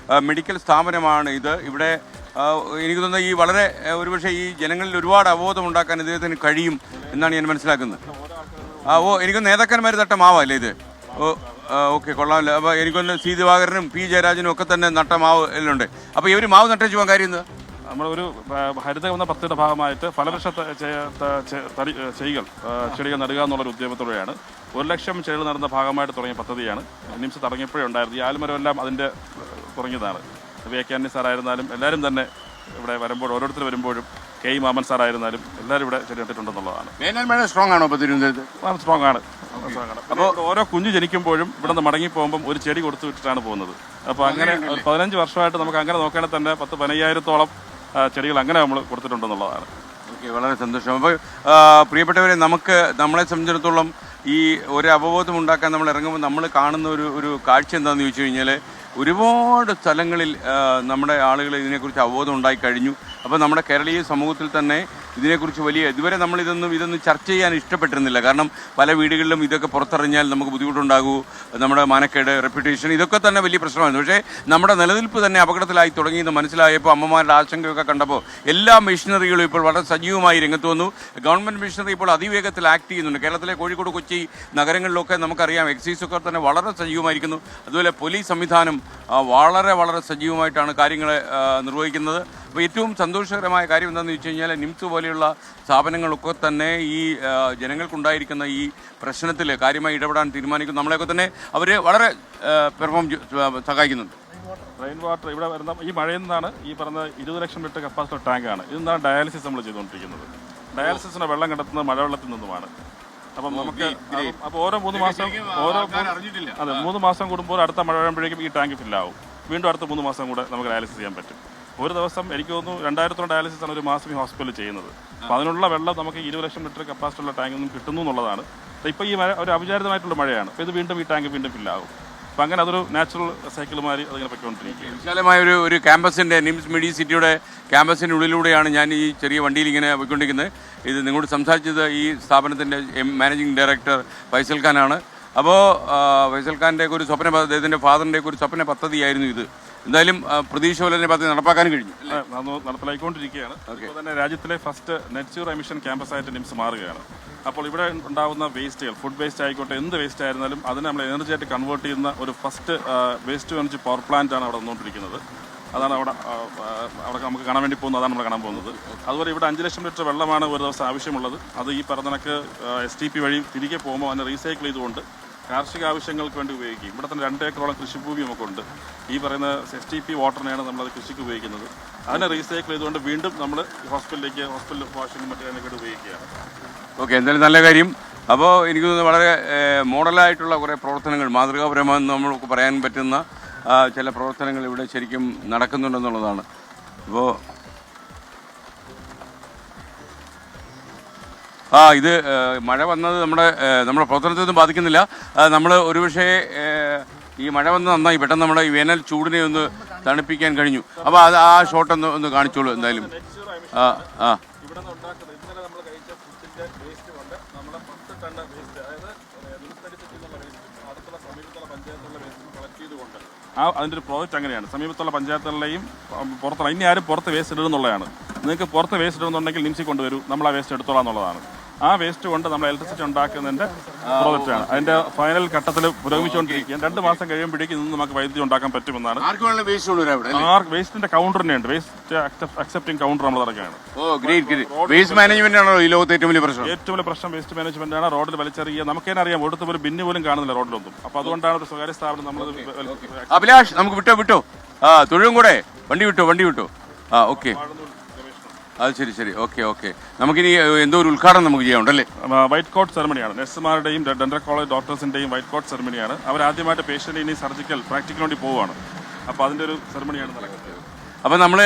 മെഡിക്കൽ സ്ഥാപനമാണ് ഇത്. ഇവിടെ എനിക്ക് തോന്നുന്നത് ഈ വളരെ ഒരുപക്ഷെ ഈ ജനങ്ങളിൽ ഒരുപാട് അവബോധം ഉണ്ടാക്കാൻ ഇദ്ദേഹത്തിന് കഴിയും എന്നാണ് ഞാൻ മനസ്സിലാക്കുന്നത്. എനിക്ക് നേതാക്കന്മാർ തട്ട മാവല്ലേ ഇത്? ഓക്കെ, കൊള്ളാമല്ലോ. അപ്പോൾ എനിക്കൊന്ന് സി ദിവാകരനും പി ജയരാജനും ഒക്കെ തന്നെ നട്ട മാവ് എല്ലാം ഉണ്ട്. അപ്പോൾ ഇവർ മാവ് നട്ടേച്ച് പോകാൻ കാര്യം എന്താ? നമ്മളൊരു ഹരിതകർമ്മ പദ്ധതിയുടെ ഭാഗമായിട്ട് ഫലവൃക്ഷ ചെടികൾ നടുക എന്നുള്ളൊരു ഉദ്യമത്തോടെയാണ് 1,00,000 ചെടികൾ നടുന്ന ഭാഗമായിട്ട് തുടങ്ങിയ പദ്ധതിയാണ്. നിംസ് തുടങ്ങിയപ്പോഴേ ഉണ്ടായിരുന്നു. ഈ ആൽമരം എല്ലാം അതിൻ്റെ തുടങ്ങിയതാണ്. VK സാറായിരുന്നാലും എല്ലാവരും തന്നെ ഇവിടെ വരുമ്പോൾ, ഓരോരുത്തർ വരുമ്പോഴും KE മാമൻ സാറായിരുന്നാലും എല്ലാവരും ഇവിടെ ചെടി നട്ടിട്ടുണ്ടെന്നുള്ളതാണ്. സ്ട്രോങ് ആണോ? സ്ട്രോങ് ആണ്. അപ്പോൾ ഓരോ കുഞ്ഞ് ജനിക്കുമ്പോഴും ഇവിടെ നിന്ന് മടങ്ങി പോകുമ്പം ഒരു ചെടി കൊടുത്തു വിട്ടിട്ടാണ് പോകുന്നത്. അപ്പോൾ അങ്ങനെ ഒരു 15 വർഷമായിട്ട് നമുക്ക് അങ്ങനെ നോക്കുകയാണെങ്കിൽ തന്നെ 10-15,000-ഓളം ചെടികൾ അങ്ങനെ നമ്മൾ കൊടുത്തിട്ടുണ്ടെന്നുള്ളതാണ്. ഓക്കെ, വളരെ സന്തോഷം. അപ്പോൾ പ്രിയപ്പെട്ടവരെ, നമ്മളെ സംബന്ധിച്ചിടത്തോളം ഈ ഒരു അവബോധം ഉണ്ടാക്കാൻ നമ്മൾ ഇറങ്ങുമ്പോൾ നമ്മൾ കാണുന്ന ഒരു കാഴ്ച എന്താണെന്ന് ചോദിച്ചു കഴിഞ്ഞാൽ, ഒരുപാട് സ്ഥലങ്ങളിൽ നമ്മുടെ ആളുകൾ ഇതിനെക്കുറിച്ച് അവബോധം ഉണ്ടായി കഴിഞ്ഞു. അപ്പോൾ നമ്മുടെ കേരളീയ സമൂഹത്തിൽ തന്നെ ഇതിനെക്കുറിച്ച് ഇതുവരെ നമ്മൾ ഇതൊന്നും ചർച്ച ചെയ്യാൻ ഇഷ്ടപ്പെട്ടിരുന്നില്ല. കാരണം പല വീടുകളിലും ഇതൊക്കെ പുറത്തിറങ്ങിയാൽ നമുക്ക് ബുദ്ധിമുട്ടുണ്ടാകൂ, നമ്മുടെ മാനക്കേട്, റെപ്യൂട്ടേഷൻ, ഇതൊക്കെ തന്നെ വലിയ പ്രശ്നമായിരുന്നു. പക്ഷേ നമ്മുടെ നിലനിൽപ്പ് തന്നെ അപകടത്തിലായി തുടങ്ങിയെന്ന് മനസ്സിലായപ്പോൾ, അമ്മമാരുടെ ആശങ്കയൊക്കെ കണ്ടപ്പോൾ എല്ലാ മെഷീനറികളും ഇപ്പോൾ വളരെ സജീവമായി രംഗത്ത് വന്നു. ഗവൺമെൻറ് മെഷീനറി ഇപ്പോൾ അതിവേഗത്തിൽ ആക്ട് ചെയ്യുന്നുണ്ട്. കേരളത്തിലെ കോഴിക്കോട്, കൊച്ചി നഗരങ്ങളിലൊക്കെ നമുക്കറിയാം എക്സൈസൊക്കെ തന്നെ വളരെ സജീവമായിരിക്കുന്നു. അതുപോലെ പോലീസ് സംവിധാനം വളരെ വളരെ സജീവമായിട്ടാണ് കാര്യങ്ങളെ നിർവഹിക്കുന്നത്. അപ്പോൾ ഏറ്റവും സന്തോഷകരമായ കാര്യം എന്താണെന്ന് വെച്ച് കഴിഞ്ഞാൽ, നിംസ് പോലെയുള്ള സ്ഥാപനങ്ങളൊക്കെ തന്നെ ഈ ജനങ്ങൾക്കുണ്ടായിരിക്കുന്ന ഈ പ്രശ്നത്തിൽ കാര്യമായി ഇടപെടാൻ തീരുമാനിക്കും. നമ്മളെയൊക്കെ തന്നെ അവർ വളരെ സഹായിക്കുന്നുണ്ട്. റെയിൻ വാട്ടർ ഇവിടെ വരുന്ന ഈ മഴയിൽ നിന്നാണ് ഈ പറഞ്ഞ 20 ലക്ഷം ലിറ്റർ കപ്പാസിറ്റി ടാങ്കാണ്. ഇതെന്നാണ് ഡയാലിസിസ് നമ്മൾ ചെയ്തുകൊണ്ടിരിക്കുന്നത്. ഡയാലിസിസിന് വെള്ളം കണ്ടെത്തുന്നത് മഴവെള്ളത്തിൽ നിന്നുമാണ്. അപ്പം നമുക്ക് അപ്പോൾ ഓരോ 3 മാസം അതെ 3 മാസം കൂടുമ്പോൾ അടുത്ത മഴ വരുമ്പോഴേക്കും ഈ ടാങ്ക് ഫില്ലാവും. വീണ്ടും അടുത്ത 3 മാസം കൂടെ നമുക്ക് ഡയാലിസിസ് ചെയ്യാൻ പറ്റും. ഒരു ദിവസം എനിക്ക് തോന്നുന്നു 2000 ഡയാലിസിസ് ആണ് ഒരു മാസം ഈ ഹോസ്പിറ്റലിൽ ചെയ്യുന്നത്. അപ്പോൾ അതിനുള്ള വെള്ളം നമുക്ക് 20 ലക്ഷം ലിറ്റർ കപ്പാസിറ്റി ഉള്ള ടാങ്കിൽ നിന്നും കിട്ടുന്നു എന്നുള്ളതാണ്. ഇപ്പോൾ ഈ മഴ ഒരു അവിചാരിതമായിട്ടുള്ള മഴയാണ്. അപ്പോൾ ഇത് വീണ്ടും ഈ ടാങ്ക് വീണ്ടും ഫില്ലാവും. അപ്പം അങ്ങനെ അതൊരു നാച്ചുറൽ സൈക്കിളുമാരി അതിങ്ങനെ പൊയ്ക്കൊണ്ടിരിക്കും. വിശാലമായ ഒരു ക്യാമ്പസിൻ്റെ നിംസ് മെഡിസിറ്റിയുടെ ക്യാമ്പസിൻ്റെ ഉള്ളിലൂടെയാണ് ഞാൻ ഈ ചെറിയ വണ്ടിയിൽ ഇങ്ങനെ പോയിക്കൊണ്ടിരിക്കുന്നത്. ഇത് നിങ്ങളോട് സംസാരിച്ചത് ഈ സ്ഥാപനത്തിൻ്റെ മാനേജിംഗ് ഡയറക്ടർ ഫൈസൽ ഖാനാണ്. അപ്പോൾ ഫൈസൽ ഖാൻ്റെ ഒരു സ്വപ്ന അദ്ദേഹത്തിൻ്റെ ഫാദറിൻ്റെ ഒരു സ്വപ്ന പദ്ധതിയായിരുന്നു ഇത്. എന്തായാലും പ്രതീക്ഷ പോലെ തന്നെ പദ്ധതി നടപ്പാക്കാനും കഴിഞ്ഞു. നടപ്പിലായിക്കൊണ്ടിരിക്കുകയാണ്. ഇപ്പോൾ തന്നെ രാജ്യത്തിലെ ഫസ്റ്റ് നെറ്റ് സീറോ എമിഷൻ ക്യാമ്പസായിട്ട് നിംസ് മാറുകയാണ്. അപ്പോൾ ഇവിടെ ഉണ്ടാകുന്ന വേസ്റ്റുകൾ, ഫുഡ് വേസ്റ്റ് ആയിക്കോട്ടെ, എന്ത് വേസ്റ്റ് ആയിരുന്നാലും അതിനെ നമ്മൾ എനർജി ആയിട്ട് കൺവേർട്ട് ചെയ്യുന്ന ഒരു first waste energy power plant ആണ് അവിടെ വന്നുകൊണ്ടിരിക്കുന്നത്. അതാണ് അവിടെ നമുക്ക് കാണാൻ വേണ്ടി പോകുന്നത്. അതാണ് നമ്മൾ കാണാൻ പോകുന്നത്. അതുപോലെ ഇവിടെ 5 ലക്ഷം ലിറ്റർ വെള്ളമാണ് ഒരു ദിവസം ആവശ്യമുള്ളത്. അത് ഈ പറഞ്ഞ കണക്ക് STP വഴി തിരികെ പോകുമ്പോൾ അതിനെ റീസൈക്കിൾ ചെയ്തുകൊണ്ട് കാർഷിക ആവശ്യങ്ങൾക്ക് വേണ്ടി ഉപയോഗിക്കും. ഇവിടെ തന്നെ 2 ഏക്കറോളം കൃഷിഭൂമി നമുക്കുണ്ട്. ഈ പറയുന്ന STP വാട്ടറിനെയാണ് നമ്മളത് കൃഷിക്ക് ഉപയോഗിക്കുന്നത്. അതിനെ റീസൈക്കിൾ ചെയ്തുകൊണ്ട് വീണ്ടും നമ്മൾ ഹോസ്പിറ്റൽ വാഷിംഗ് മറ്റേ ഉപയോഗിക്കുകയാണ്. ഓക്കെ, എന്തായാലും നല്ല കാര്യം. അപ്പോൾ എനിക്ക് തോന്നുന്നു വളരെ മോഡലായിട്ടുള്ള കുറേ പ്രവർത്തനങ്ങൾ, മാതൃകാപരമെന്ന് നമ്മൾക്ക് പറയാൻ പറ്റുന്ന ചില പ്രവർത്തനങ്ങൾ ഇവിടെ ശരിക്കും നടക്കുന്നുണ്ടെന്നുള്ളതാണ്. അപ്പോൾ ഇത് മഴ വന്നത് നമ്മുടെ പ്രവർത്തനത്തെയൊന്നും ബാധിക്കുന്നില്ല. നമ്മൾ ഒരുപക്ഷേ ഈ മഴ വന്ന് നന്നായി പെട്ടെന്ന് നമ്മുടെ ഈ വേനൽ ചൂടിനെ ഒന്ന് തണുപ്പിക്കാൻ കഴിഞ്ഞു. അപ്പോൾ അത് ആ ഷോട്ട് ഒന്ന് കാണിച്ചോളൂ എന്തായാലും. അതിൻ്റെ ഒരു പ്രോജക്റ്റ് അങ്ങനെയാണ്. സമീപത്തുള്ള പഞ്ചായത്തുകളിലെയും പുറത്തുള്ള ഇനി ആരും പുറത്ത് വേസ്റ്റ് ഇടുന്നുള്ളതാണ്. നിങ്ങൾക്ക് പുറത്ത് വേസ്റ്റ് ഇടുന്നുണ്ടെങ്കിൽ നിംസി കൊണ്ടുവരൂ, നമ്മൾ ആ വേസ്റ്റ് എടുത്തോളാം എന്നുള്ളതാണ്. ആ വേസ്റ്റ് കൊണ്ട് നമ്മൾ ഇലക്ട്രിസിറ്റി ഉണ്ടാക്കുന്നതിൻ്റെ പ്രോജക്റ്റാണ്. അതിൻ്റെ ഫൈനൽ ഘട്ടത്തിൽ പുരോഗമിച്ചുകൊണ്ടിരിക്കുകയാണ്. 2 മാസം കഴിയുമ്പോഴേക്കും ഇന്ന് നമുക്ക് വൈദ്യുതി ഉണ്ടാക്കാൻ പറ്റുമെന്നാണ്. വേസ്റ്റിന്റെ കൗണ്ടറിനെ ഉണ്ട്, വേസ്റ്റ് അക്സെപ്റ്റിംഗ് കൗണ്ടർ നമ്മൾ ഇറക്കുകയാണ്. വേസ്റ്റ് മാനേജ്മെന്റ് ആണോ ഈ ലോകത്തെ ഏറ്റവും വലിയ പ്രശ്നം? ഏറ്റവും വലിയ പ്രശ്നം വേസ്റ്റ് മാനേജ്മെന്റ് ആണ്. റോഡിൽ വലിച്ചെറിയുക. നമുക്ക് തന്നെ അറിയാം, ഒടുത്ത് ഒരു ബിന്ന് പോലും കാണുന്നില്ല റോഡിലൊന്നും. അപ്പോൾ അതുകൊണ്ടാണ് ഒരു സ്വകാര്യ സ്ഥാപനം നമ്മൾ. അഭിലാഷ്, നമുക്ക് വിട്ടോ തൊഴിലും കൂടെ വണ്ടി വിട്ടോ. ഓക്കെ, അത് ശരി. ഓക്കെ. നമുക്കിനി എന്തോ ഒരു ഉദ്ഘാടനം നമുക്ക് ചെയ്യാനുണ്ടല്ലേ? വൈറ്റ് കോട്ട് സെറമണിയാണ്. നഴ്സുമാരുടെയും ഡെന്റൽ കോളേജ് ഡോക്ടേഴ്സിന്റെയും വൈറ്റ് കോട്ട് സെറമണിയാണ്. അവരാദ്യമായിട്ട് പേഷ്യന്റ് ഇനി സർജിക്കൽ പ്രാക്ടിക്കൽ വേണ്ടി പോവുകയാണ്. അപ്പോൾ അതിന്റെ ഒരു സെറമണിയാണ് നടക്കുന്നത്. അപ്പോൾ നമ്മൾ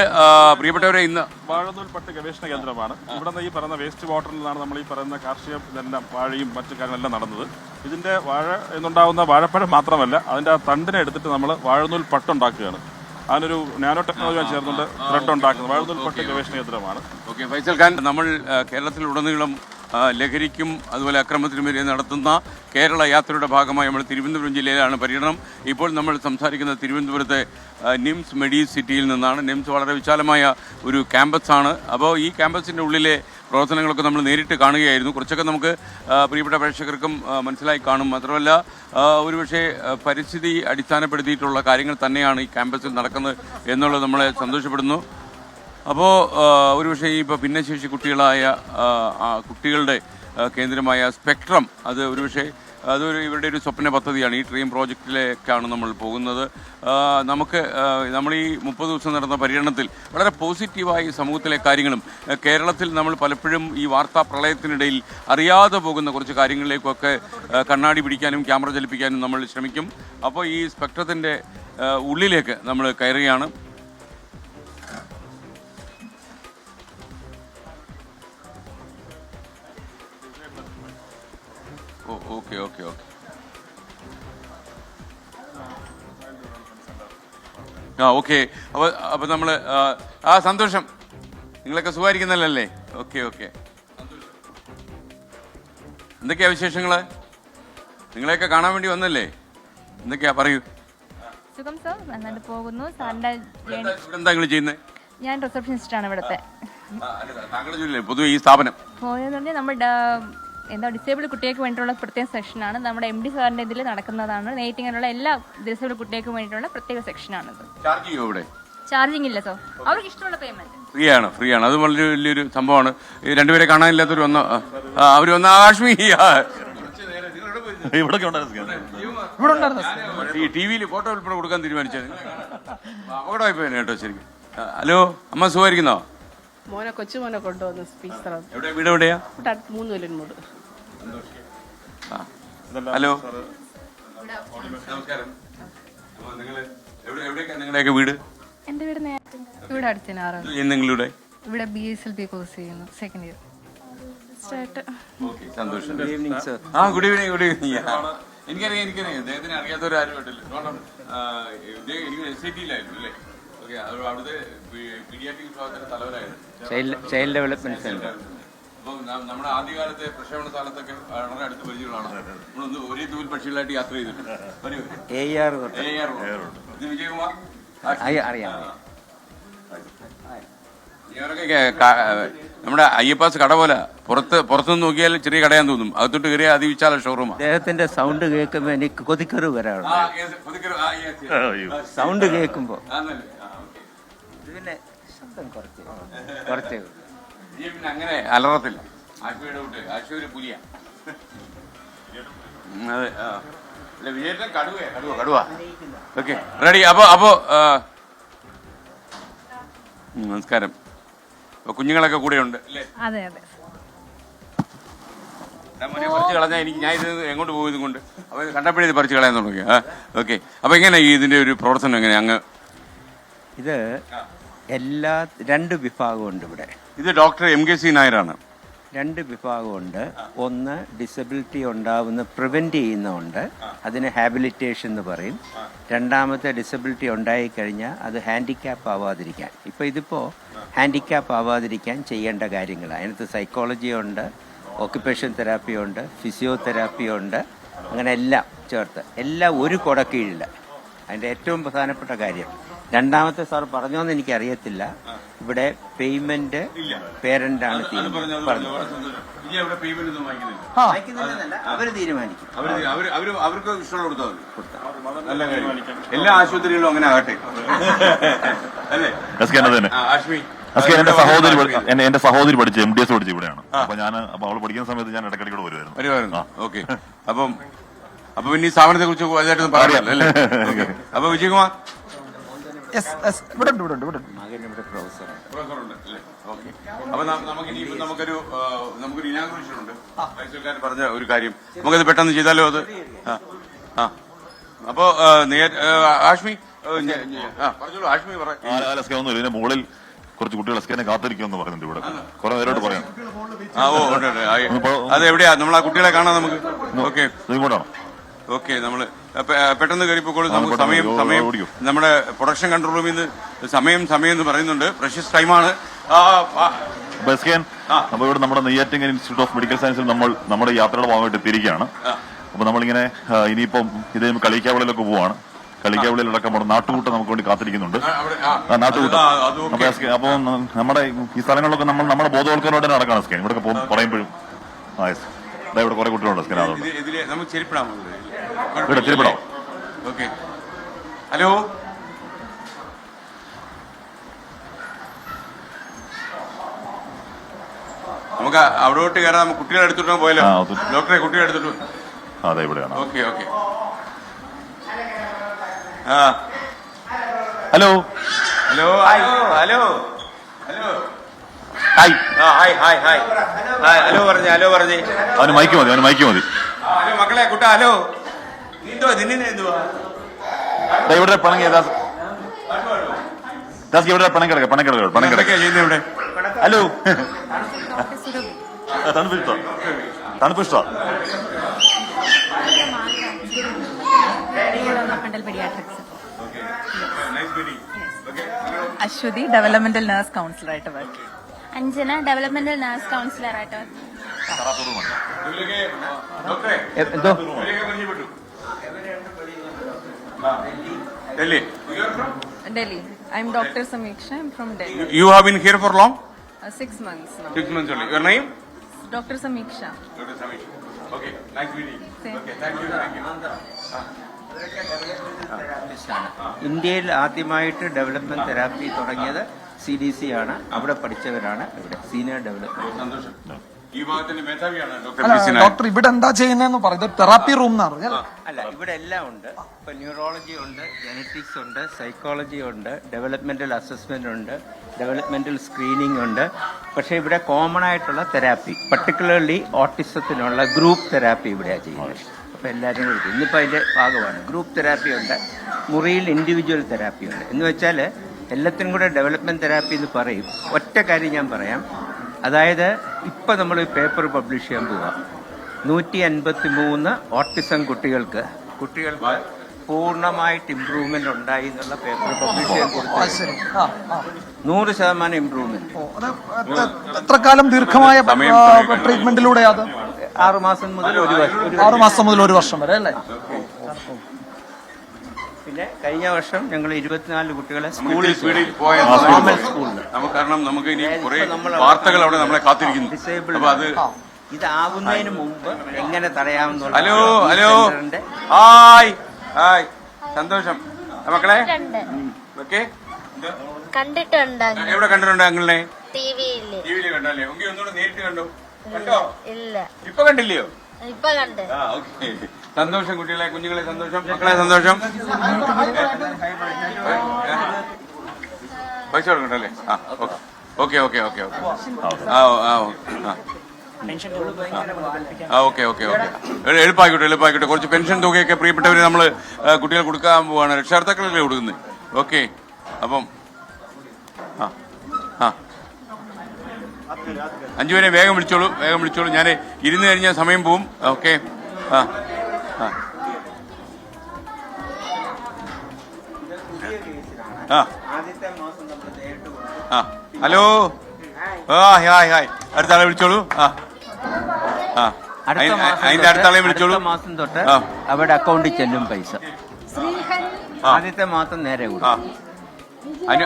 പ്രിയപ്പെട്ടവരെ ഇന്ന് വാഴനൂൽ പട്ട് ഗവേഷണ കേന്ദ്രമാണ്. ഇവിടെ നിന്ന് ഈ പറയുന്ന വേസ്റ്റ് വാട്ടറിൽ നിന്നാണ് നമ്മൾ ഈ പറയുന്ന കാർഷിക ഇതെല്ലാം വാഴയും മറ്റു കാര്യങ്ങളെല്ലാം നടന്നത്. ഇതിന്റെ വാഴ എന്നുണ്ടാകുന്ന വാഴപ്പഴം മാത്രമല്ല, അതിന്റെ ആ തണ്ടിനെ എടുത്തിട്ട് നമ്മൾ വാഴനൂൽ പട്ടുണ്ടാക്കുകയാണ്. അതിനൊരു നാനോ ടെക്നോളജി ചേർന്നുകൊണ്ട് ത്രെഡ് ഉണ്ടാക്കുന്നത് വാഴനൂൽ പട്ട് ഗവേഷണ കേന്ദ്രമാണ്. ഓക്കെ, ഫൈസൽ ഖാൻ, നമ്മൾ കേരളത്തിലുടനീളം ലഹരിക്കും അതുപോലെ അക്രമത്തിനുമെതിരെ നടത്തുന്ന കേരള യാത്രയുടെ ഭാഗമായി നമ്മൾ തിരുവനന്തപുരം ജില്ലയിലാണ് പര്യടനം. ഇപ്പോൾ നമ്മൾ സംസാരിക്കുന്നത് തിരുവനന്തപുരത്തെ നിംസ് മെഡിസിറ്റിയിൽ നിന്നാണ്. നിംസ് വളരെ വിശാലമായ ഒരു ക്യാമ്പസാണ്. അപ്പോൾ ഈ ക്യാമ്പസിൻ്റെ ഉള്ളിലെ പ്രവർത്തനങ്ങളൊക്കെ നമ്മൾ നേരിട്ട് കാണുകയായിരുന്നു. കുറച്ചൊക്കെ നമുക്ക് പ്രിയപ്പെട്ട പ്രേക്ഷകർക്കും മനസ്സിലായി കാണും. മാത്രമല്ല ഒരുപക്ഷെ പരിസ്ഥിതി അടിസ്ഥാനപ്പെടുത്തിയിട്ടുള്ള കാര്യങ്ങൾ തന്നെയാണ് ഈ ക്യാമ്പസിൽ നടക്കുന്നത് എന്നുള്ളത് നമ്മളെ സന്തോഷപ്പെടുന്നു. അപ്പോൾ ഒരുപക്ഷെ ഇപ്പോൾ ഭിന്നശേഷി കുട്ടികളുടെ കേന്ദ്രമായ സ്പെക്ട്രം, അത് ഒരുപക്ഷെ അതൊരു ഇവരുടെ ഒരു സ്വപ്ന പദ്ധതിയാണ്. ഈ ഡ്രീം പ്രോജക്റ്റിലേക്കാണ് നമ്മൾ പോകുന്നത്. നമ്മൾ ഈ 30 ദിവസം നടന്ന പര്യടനത്തിൽ വളരെ പോസിറ്റീവായി സമൂഹത്തിലെ കാര്യങ്ങളും കേരളത്തിൽ നമ്മൾ പലപ്പോഴും ഈ വാർത്താ പ്രളയത്തിനിടയിൽ അറിയാതെ പോകുന്ന കുറച്ച് കാര്യങ്ങളിലേക്കൊക്കെ കണ്ണാടി പിടിക്കാനും ക്യാമറ ചലിപ്പിക്കാനും നമ്മൾ ശ്രമിക്കും. അപ്പോൾ ഈ സ്പെക്ട്രത്തിൻ്റെ ഉള്ളിലേക്ക് നമ്മൾ കയറുകയാണ്. ഓക്കെ. ഓക്കെ, അപ്പോൾ നമ്മൾ സന്തോഷം. നിങ്ങളൊക്കെ സുഖമായിരിക്കുന്നല്ലേ? ഓക്കെ. എന്തൊക്കെയാ വിശേഷങ്ങൾ? നിങ്ങളെയൊക്കെ കാണാൻ വേണ്ടി വന്നല്ലേ? എന്തൊക്കെയാ പറയൂ. സുഖം സർ, നന്നായിട്ട് പോകുന്നു. സാറിന്റെ ഇവിടെ എന്താ നിങ്ങൾ ചെയ്യുന്നത്? ഞാൻ റിസപ്ഷനിസ്റ്റ് ആണ് ഇവിടുത്തെ. താങ്കളുടെ ജോലി പൊതുവെ ഈ സ്ഥാപനം നമ്മുടെ ഡിസേബിൾ കുട്ടികൾക്ക് വേണ്ടിയിട്ടുള്ള പ്രത്യേക സെക്ഷനാണ്. നമ്മുടെ MD സാറിന്റെ ഇതിൽ നടക്കുന്നതാണ്. നെയ്റ്റിങ്ങിനുള്ള എല്ലാ ഡിസേബിൾ കുട്ടികൾക്കും വേണ്ടിയിട്ടുള്ള പ്രത്യേക സെക്ഷനാണിത്. ചാർജിങ് ഇല്ല സർ, അവർക്ക് ഇഷ്ടമുള്ള പേയ്മെന്റ് ഫ്രീ ആണ്. അത് വളരെ വലിയൊരു സംഭവമാണ്. രണ്ടുപേരെ കാണാനില്ലാത്തൊരു അവർ വന്ന ആകാശ്മി TV-യിൽ ഫോട്ടോ ഉൾപ്പെടെ കൊടുക്കാൻ തീരുമാനിച്ചത് അപകടമായി പോയത് കേട്ടോ ശരിക്കും. ഹലോ അമ്മ, സുഖമായിരിക്കുന്നോ? കൊച്ചുമോനെ കൊണ്ടുവന്ന് സ്പീച്ച് വീട് എവിടെയാ? 3 കൊല്ലം. ഹലോ, നമസ്കാരം. നിങ്ങൾ എവിടെയൊക്കെയാണ് നിങ്ങളുടെയൊക്കെ വീട്? എൻ്റെ വീട് ഇവിടെ അടുത്തിനാറ്. നിങ്ങളുടെ ഇവിടെ BSLB കോഴ്സ് ചെയ്യുന്നു, സെക്കൻഡ് ഇയർ. സന്തോഷം. ആ, ഗുഡ് ഈവനിങ്. Good evening. എനിക്കറിയാം അദ്ദേഹത്തിന് അറിയാത്തവരും ആരും ഉണ്ടല്ലോ. എനിക്ക് SIT-യിലായിരുന്നു അല്ലേ? ഓക്കെ, അവിടുത്തെ പീഡിയാട്രിക് വിഭാഗത്തിന്റെ തലവനായിരുന്നു, ചൈൽഡ് ഡെവലപ്മെന്റ് സെന്റർ. അപ്പം നമ്മുടെ ആദ്യകാലത്തെ പ്രക്ഷേപണ സ്ഥലത്തൊക്കെ വളരെ അടുത്ത് പരിചയമുള്ളതാണ്. നമ്മളൊന്ന് ഒരേ തൂവിൽ പക്ഷികളായിട്ട് യാത്ര ചെയ്തിട്ടുണ്ട്. ഇത് വിജയകുമാർ. അറിയാം. ഇവരൊക്കെ നമ്മുടെ അയ്യപ്പാസ് കട പോലെ പുറത്തുനിന്ന് നോക്കിയാൽ ചെറിയ കടയാൻ തോന്നും, അകത്തോട്ട് കയറിയ അതിവിശാല ഷോറൂമാണ്. അദ്ദേഹത്തിന്റെ സൗണ്ട് കേൾക്കുമ്പോ എനിക്ക് കൊതിക്കറി വരാറുണ്ട്. സൗണ്ട് കേൾക്കുമ്പോ പിന്നെ ശബ്ദം കുറച്ച് പിന്നെ അങ്ങനെ അലറത്തില്ല. ആശുപത്രിയുടെ വിട്ട് ആശുപത്രി പുലിയ. അതെ, അല്ല വിജയത്തെ കടുവ. Okay, ready. അപ്പോ നമസ്കാരം. കുഞ്ഞുങ്ങളൊക്കെ കൂടെ ഉണ്ട് അല്ലേ? അതെ അതെ. പറിച്ചു കളഞ്ഞാൽ ഞാൻ ഇത് എങ്ങോട്ട് പോകുന്നത് കൊണ്ട് അപ്പൊ കണ്ടപ്പോഴേ ഇത് പറിച്ചു കളയാൻ തുടങ്ങി. ഓക്കെ, അപ്പൊ എങ്ങനെ ഇതിന്റെ ഒരു പ്രവർത്തനം എങ്ങനെ? അങ്ങ് ഇത് രണ്ട് വിഭാഗമുണ്ട് ഇവിടെ. ഇത് ഡോക്ടർ MKC നായരാണ്. രണ്ട് വിഭാഗമുണ്ട്. ഒന്ന് ഡിസബിലിറ്റി ഉണ്ടാവുന്ന പ്രിവെന്റ് ചെയ്യുന്നുണ്ട്, അതിന് ഹാബിലിറ്റേഷൻ എന്ന് പറയും. രണ്ടാമത്തെ ഡിസബിലിറ്റി ഉണ്ടായിക്കഴിഞ്ഞാൽ അത് ഹാൻഡിക്യാപ്പ് ആവാതിരിക്കാൻ. ഇതിപ്പോ ഹാൻഡിക്യാപ്പ് ആവാതിരിക്കാൻ ചെയ്യേണ്ട കാര്യങ്ങളാണ്. അതിനകത്ത് സൈക്കോളജി ഉണ്ട്, ഓക്യുപ്പേഷൻ തെറാപ്പി ഉണ്ട്, ഫിസിയോതെറാപ്പി ഉണ്ട്, അങ്ങനെ എല്ലാം ചേർത്ത് എല്ലാം ഒരു കുടക്കീഴില്ല. അതിൻ്റെ ഏറ്റവും പ്രധാനപ്പെട്ട കാര്യം രണ്ടാമത്തെ സാർ പറഞ്ഞോന്ന് എനിക്കറിയത്തില്ല, ഇവിടെ പേയ്മെന്റ് പേരന്റാണ് അവര് തീരുമാനിക്കും. അവർക്ക് ഇഷ്ടം കൊടുത്താൽ എല്ലാ ആശുപത്രികളിലും അങ്ങനെ ആകട്ടെ അല്ലേ? എന്റെ സഹോദരി പഠിച്ച MDS പഠിച്ച ഇവിടെയാണ്. അപ്പൊ അവള് പഠിക്കുന്ന സമയത്ത് ഞാൻ ഇടയ്ക്കിടെ വരുമായിരുന്നു. ഓക്കെ, അപ്പൊ പിന്നെ ഈ സ്ഥാപനത്തെ കുറിച്ച് വലുതായിട്ടൊന്നും പറയാമല്ലോ അല്ലേ? അപ്പൊ വിജയകുമാർ അപ്പൊ നമുക്കൊരു ഇനാഗുറേഷൻ ഉണ്ട്. മൈസൂർക്കാർ പറഞ്ഞ ഒരു കാര്യം നമുക്കത് പെട്ടെന്ന് ചെയ്താലോ? അത് അപ്പോ ആഷ്മി പറഞ്ഞോളൂ. ആഷ്മി പറയാം. ഇതിന്റെ മുകളിൽ കുറച്ച് കുട്ടികൾ എസ്കേനെ കാത്തിരിക്കുമെന്ന് പറയുന്നുണ്ട്. ഇവിടെ കുറെ നേരോട്ട് പറയാം. അതെവിടെയാ നമ്മൾ ആ കുട്ടികളെ കാണാം നമുക്ക്? ഓക്കെ, ഇങ്ങോട്ടാണോ? ഓക്കെ, നമ്മള് പെട്ടെന്ന് കയറിപ്പോളൂ. നമുക്ക് സമയം നമ്മുടെ പ്രൊഡക്ഷൻ കൺട്രോൾ റൂമിൽ നിന്ന് സമയം എന്ന് പറയുന്നുണ്ട്. പ്രഷ്യസ് ടൈമാണ്. അപ്പൊ ഇവിടെ നമ്മുടെ നെയ്യാറ്റിങ്ങൽ ഇൻസ്റ്റിറ്റ്യൂട്ട് ഓഫ് മെഡിക്കൽ സയൻസിൽ നമ്മൾ നമ്മുടെ യാത്രയുടെ ഭാഗമായിട്ട് എത്തിയിരിക്കുകയാണ്. അപ്പൊ നമ്മളിങ്ങനെ ഇനിയിപ്പം ഇതേ കളിക്കാവിളിലൊക്കെ പോവാണ്. കളിക്കാവിളിലടക്കം നമ്മുടെ നാട്ടുകൂട്ടം നമുക്ക് വേണ്ടി കാത്തിരിക്കുന്നുണ്ട്. നാട്ടുകൂട്ടം. അപ്പൊ നമ്മുടെ ഈ സ്ഥലങ്ങളിലൊക്കെ നമ്മൾ നമ്മുടെ ബോധവൽക്കരണോടെ നടക്കണം. സ്കാൻ ഇവിടെ പറയുമ്പോഴും ഇവിടെ കുറെ കുട്ടികളുണ്ട്. സ്കാൻ അതുകൊണ്ട് ഇവിടെ ചെരിപ്പിടാം. Okay, hello. നമുക്ക് അവിടോട്ട് കയറാം. നമുക്ക് കുട്ടികളെ എടുത്തിട്ട് പോയാലോ? ഡോക്ടറെ, കുട്ടികളെ എടുത്തിട്ട്. അതെ, ഇവിടെയാണ്. ഓക്കെ. ഹലോ പറഞ്ഞേ. അവന് മൈക്ക് മതി. ഹലോ മക്കളെ, കുട്ടാ, ഹലോ. ഇവിടെ പണങ്ങി ഇവിടെ പണക്കിടക്ക ചെയ്യുന്ന ഇവിടെ. ഹലോ, തണുപ്പിഷ്ട അശ്വതി ഡെവലപ്മെന്റൽ നഴ്സ് കൗൺസിലറായിട്ട് വർക്ക്. അഞ്ജന ഡെവലപ്മെന്റൽ നഴ്സ് കൗൺസിലറായിട്ട് work. Delhi. I'm Dr. Samiksha. I'm from Delhi. You have been here for long? 6 months now. 6 months only. Your name? Dr. Samiksha. Dr. Samiksha. Okay. Nice meeting you. Okay. Thank you. ഇന്ത്യയിൽ ആദ്യമായിട്ട് development therapy തുടങ്ങിയത് CDC ആണ്. അവിടെ പഠിച്ചവരാണ് ഇവിടെ senior development. സന്തോഷം. ഈ ഭാഗത്തിന്റെ മേധാവിയാണ് doctor അല്ല, പി. സി. നായർ. ഡോക്ടർ ഇവിടെ എന്താ ചെയ്യുന്നതെന്ന് പറയുന്നത് തെറാപ്പി റൂം എന്നാണ് അല്ല, ഇവിടെ എല്ലാം ഉണ്ട്. ഇപ്പൊ ന്യൂറോളജി ഉണ്ട്, ജനറ്റിക്സ് ഉണ്ട്, സൈക്കോളജി ഉണ്ട്, ഡെവലപ്മെന്റൽ അസസ്മെന്റ് ഉണ്ട്, ഡെവലപ്മെന്റൽ സ്ക്രീനിങ് ഉണ്ട്. പക്ഷേ ഇവിടെ കോമൺ ആയിട്ടുള്ള തെറാപ്പി, പർട്ടിക്കുലർലി ഓട്ടിസത്തിനുള്ള ഗ്രൂപ്പ് തെറാപ്പി ഇവിടെയാണ് ചെയ്യുന്നത്. അപ്പോൾ എല്ലാവരും കൂടി ഇന്നിപ്പോൾ അതിൻ്റെ ഭാഗമാണ്. ഗ്രൂപ്പ് തെറാപ്പി ഉണ്ട്, മുറിയിൽ ഇൻഡിവിജ്വൽ തെറാപ്പി ഉണ്ട്. എന്ന് വെച്ചാൽ എല്ലാത്തിനും കൂടെ ഡെവലപ്മെന്റ് തെറാപ്പി എന്ന് പറയും. ഒറ്റ കാര്യം ഞാൻ പറയാം, അതായത് ഇപ്പം നമ്മൾ പേപ്പർ പബ്ലിഷ് ചെയ്യാൻ പോവാം. 153 ഓട്ടിസം കുട്ടികൾക്ക് പൂർണ്ണമായിട്ട് ഇംപ്രൂവ്മെന്റ് ഉണ്ടായി എന്നുള്ള പേപ്പർ പബ്ലിഷ് ചെയ്യാൻ കൊടുത്തു. 100% ഇംപ്രൂവ്മെന്റ്. എത്ര കാലം ദീർഘമായ ട്രീറ്റ്മെന്റിലൂടെ അത് 6 മാസം മുതൽ 1 വർഷം. 6 മാസം മുതൽ 1 വർഷം വരെ അല്ലേ? പിന്നെ കഴിഞ്ഞ വർഷം ഞങ്ങൾ 24 കുട്ടികളെ സ്പീഡിൽ പോയ നോർമൽ സ്കൂളിൽ നമുക്ക് കാരണം നമുക്ക് ഇനി കുറെ വാർത്തകൾ അവിടെ നമ്മളെ കാത്തിരിക്കുന്നു. അപ്പൊ അത് ഇതാവുന്നതിന് മുമ്പ് എങ്ങനെ തടയാമെന്നുള്ള ഹലോ ഹായ് ഹായ് സന്തോഷം മക്കളെ ഓക്കെ കണ്ടിട്ടുണ്ട്. എവിടെ കണ്ടിട്ടുണ്ട് അങ്ങളെ? ടിവിയില് കണ്ടല്ലേ? ഒന്നുകൂടെ നേരിട്ട് കണ്ടോ? കണ്ടോ? ഇല്ല, ഇപ്പൊ കണ്ടില്ലയോ? ഇപ്പൊ കണ്ട്. ഓക്കെ, സന്തോഷം കുട്ടികളെ, കുഞ്ഞുങ്ങളെ സന്തോഷം, മക്കളെ സന്തോഷം. പൈസ കൊടുക്കണ്ടല്ലേ? ആ okay okay okay okay okay ആ ആ ആ ഓക്കെ ഓക്കെ ഓക്കെ എളുപ്പമായിക്കോട്ടെ. കുറച്ച് പെൻഷൻ തുകയൊക്കെ പ്രിയപ്പെട്ടവർ നമ്മൾ കുട്ടികൾ കൊടുക്കാൻ പോവാണ്. രക്ഷാകർത്താക്കളല്ലേ കൊടുക്കുന്നത്? ഓക്കെ, അപ്പം ആ ആ 5 പേരെ വേഗം വിളിച്ചോളൂ. ഞാൻ ഇരുന്ന് കഴിഞ്ഞാൽ സമയം പോവും. ഓക്കെ ആ ആ ആ ആ ഹലോ ഹായ് ഹായ് അടുത്ത ആളെ വിളിച്ചോളൂ. ആ ആ അതിന്റെ അടുത്ത ആളെ വിളിച്ചോളൂ. മാസം തൊട്ട് അവിടെ അക്കൗണ്ടിൽ ചെല്ലും പൈസ. ആദ്യത്തെ മാസം നേരെ കൂടും.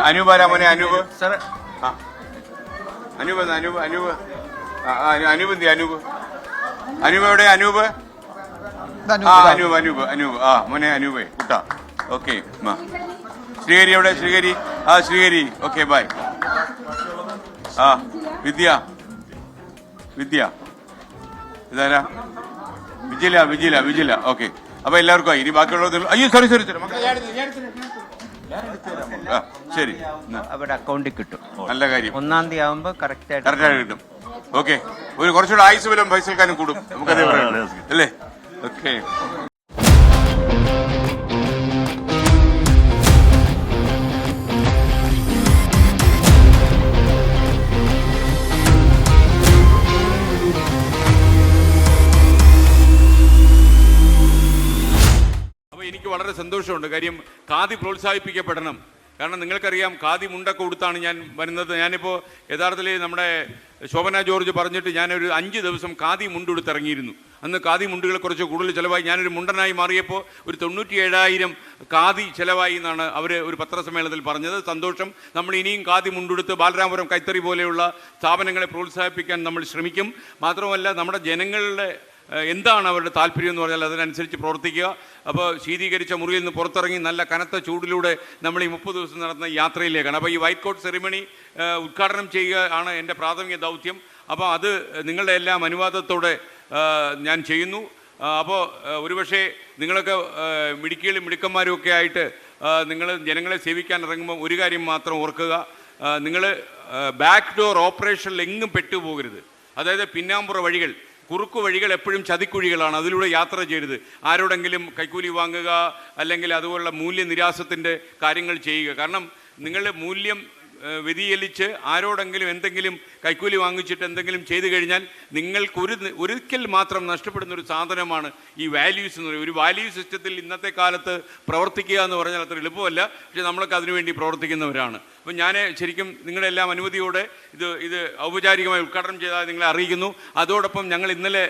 അനൂപ് ആരാ മോനെ? അനൂപ് സർ, അനൂപ് എവിടെ? അനൂപ് ആ മോനെ അനൂപേ കുട്ടാ. ഓക്കെ, ശ്രീഹരി എവിടെ? Sreehari okay bye. ആ വിദ്യ ഇതാരാ? വിജില ഓക്കെ. അപ്പൊ എല്ലാവർക്കും ഇനി ബാക്കിയുള്ളത് അയ്യോ സോറി ശരി, അവിടെ അക്കൗണ്ടിൽ കിട്ടും. നല്ല കാര്യം. 1-ാം തീയതി ആവുമ്പോ കറക്റ്റ് കിട്ടും. ഓക്കെ, ഒരു കുറച്ചുകൂടെ ആയുസ് ബലം ഫൈസൽക്കാനും കൂടും. നമുക്കതേ പറയാം അല്ലേ? ഓക്കെ. എനിക്ക് വളരെ സന്തോഷമുണ്ട്. കാര്യം ഖാദി പ്രോത്സാഹിപ്പിക്കപ്പെടണം. കാരണം നിങ്ങൾക്കറിയാം ഖാദി മുണ്ടൊക്കെ ഉടുത്താണ് ഞാൻ വരുന്നത്. ഞാനിപ്പോൾ യഥാർത്ഥത്തിൽ നമ്മുടെ ശോഭന ജോർജ് പറഞ്ഞിട്ട് ഞാനൊരു 5 ദിവസം ഖാദി മുണ്ടുടുത്തിറങ്ങിയിരുന്നു. അന്ന് ഖാദി മുണ്ടുകൾ കുറച്ച് കൂടുതൽ ചിലവായി. ഞാനൊരു മുണ്ടനായി മാറിയപ്പോൾ ഒരു 97,000 ഖാദി ചിലവായി എന്നാണ് അവർ ഒരു പത്രസമ്മേളനത്തിൽ പറഞ്ഞത്. സന്തോഷം. നമ്മൾ ഇനിയും ഖാദി മുണ്ടുടുത്ത് ബാലരാമപുരം കൈത്തറി പോലെയുള്ള സ്ഥാപനങ്ങളെ പ്രോത്സാഹിപ്പിക്കാൻ നമ്മൾ ശ്രമിക്കും. മാത്രമല്ല നമ്മുടെ ജനങ്ങളുടെ എന്താണ് അവരുടെ താല്പര്യം എന്ന് പറഞ്ഞാൽ അതിനനുസരിച്ച് പ്രവർത്തിക്കുക. അപ്പോൾ ശീതീകരിച്ച മുറിയിൽ നിന്ന് പുറത്തിറങ്ങി നല്ല കനത്ത ചൂടിലൂടെ നമ്മൾ ഈ 30 ദിവസം നടത്തുന്ന യാത്രയിലേക്കാണ്. അപ്പോൾ ഈ വൈറ്റ് കോട്ട് സെറിമണി ഉദ്ഘാടനം ചെയ്യുക ആണ് എൻ്റെ പ്രാഥമിക ദൗത്യം. അപ്പോൾ അത് നിങ്ങളുടെ എല്ലാം അനുവാദത്തോടെ ഞാൻ ചെയ്യുന്നു. അപ്പോൾ ഒരുപക്ഷെ നിങ്ങളൊക്കെ മിടുക്കന്മാരും ഒക്കെ ആയിട്ട് നിങ്ങൾ ജനങ്ങളെ സേവിക്കാൻ ഇറങ്ങുമ്പോൾ ഒരു കാര്യം മാത്രം ഓർക്കുക, നിങ്ങൾ ബാക്ക് ഡോർ ഓപ്പറേഷനിൽ എങ്ങും പെട്ടുപോകരുത്. അതായത് പിന്നാമ്പുറ വഴികൾ, കുറുക്കു വഴികൾ എപ്പോഴും ചതിക്കുഴികളാണ്. അതിലൂടെ യാത്ര ചെയ്യരുത്. ആരോടെങ്കിലും കൈക്കൂലി വാങ്ങുക അല്ലെങ്കിൽ അതുപോലുള്ള മൂല്യനിരാസത്തിൻ്റെ കാര്യങ്ങൾ ചെയ്യുക. കാരണം നിങ്ങളുടെ മൂല്യം വ്യതിചലിച്ച് ആരോടെങ്കിലും എന്തെങ്കിലും കൈക്കൂലി വാങ്ങിച്ചിട്ട് എന്തെങ്കിലും ചെയ്തു കഴിഞ്ഞാൽ നിങ്ങൾക്ക് ഒരിക്കൽ മാത്രം നഷ്ടപ്പെടുന്ന ഒരു സാധനമാണ് ഈ വാല്യൂസ് എന്ന് പറയുന്നത്. ഒരു വാല്യൂ സിസ്റ്റത്തിൽ ഇന്നത്തെ കാലത്ത് പ്രവർത്തിക്കുക എന്ന് പറഞ്ഞാൽ അത്ര എളുപ്പമല്ല. പക്ഷേ നമ്മളൊക്കെ അതിനുവേണ്ടി പ്രവർത്തിക്കുന്നവരാണ്. അപ്പം ഞാൻ ശരിക്കും നിങ്ങളുടെ എല്ലാം അനുമതിയോടെ ഇത് ഔപചാരികമായി ഉദ്ഘാടനം ചെയ്താൽ നിങ്ങളെ അറിയിക്കുന്നു. അതോടൊപ്പം ഞങ്ങൾ ഇന്നലെ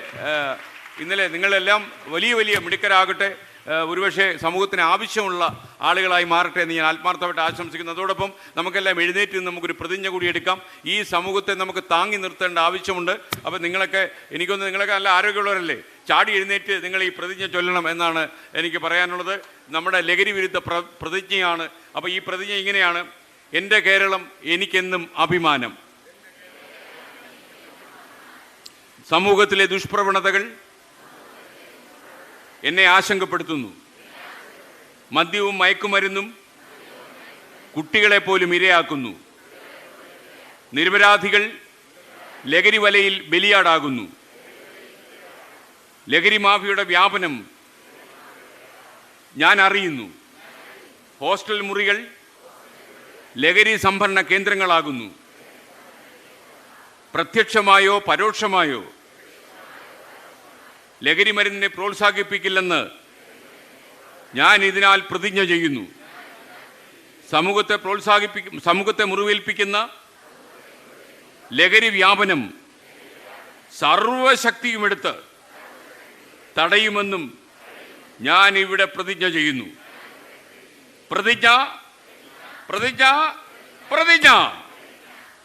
നിങ്ങളെല്ലാം വലിയ മിടുക്കരാകട്ടെ, ഒരുപക്ഷെ സമൂഹത്തിന് ആവശ്യമുള്ള ആളുകളായി മാറട്ടെ എന്ന് ഞാൻ ആത്മാർത്ഥമായിട്ട് ആശംസിക്കുന്നു. അതോടൊപ്പം നമുക്കെല്ലാം എഴുന്നേറ്റ് നമുക്കൊരു പ്രതിജ്ഞ കൂടി എടുക്കാം. ഈ സമൂഹത്തെ നമുക്ക് താങ്ങി നിർത്തേണ്ട ആവശ്യമുണ്ട്. അപ്പം നിങ്ങളൊക്കെ നല്ല ആരോഗ്യമുള്ളവരല്ലേ, ചാടി എഴുന്നേറ്റ് നിങ്ങൾ ഈ പ്രതിജ്ഞ ചൊല്ലണം എന്നാണ് എനിക്ക് പറയാനുള്ളത്. നമ്മുടെ ലഹരി വിരുദ്ധ പ്രതിജ്ഞയാണ്. അപ്പോൾ ഈ പ്രതിജ്ഞ ഇങ്ങനെയാണ്: എൻ്റെ കേരളം എനിക്കെന്നും അഭിമാനം. സമൂഹത്തിലെ ദുഷ്പ്രവണതകൾ എന്നെ ആശങ്കപ്പെടുത്തുന്നു. മദ്യവും മയക്കുമരുന്നും കുട്ടികളെ പോലും ഇരയാക്കുന്നു. നിരപരാധികൾ ലഹരി വലയിൽ ബലിയാടാകുന്നു. ലഹരി മാഫിയയുടെ വ്യാപനം ഞാൻ അറിയുന്നു. ഹോസ്റ്റൽ മുറികൾ ലഹരി സംഭരണ കേന്ദ്രങ്ങളാകുന്നു. പ്രത്യക്ഷമായോ പരോക്ഷമായോ ലഹരി മരുന്നിനെ പ്രോത്സാഹിപ്പിക്കില്ലെന്ന് ഞാൻ ഇതിനാൽ പ്രതിജ്ഞ ചെയ്യുന്നു. സമൂഹത്തെ മുറിവേൽപ്പിക്കുന്ന ലഹരി വ്യാപനം സർവശക്തിയുമെടുത്ത് തടയുമെന്നും ഞാൻ ഇവിടെ പ്രതിജ്ഞ ചെയ്യുന്നു. പ്രതിജ്ഞ പ്രതിജ്ഞ പ്രതിജ്ഞ.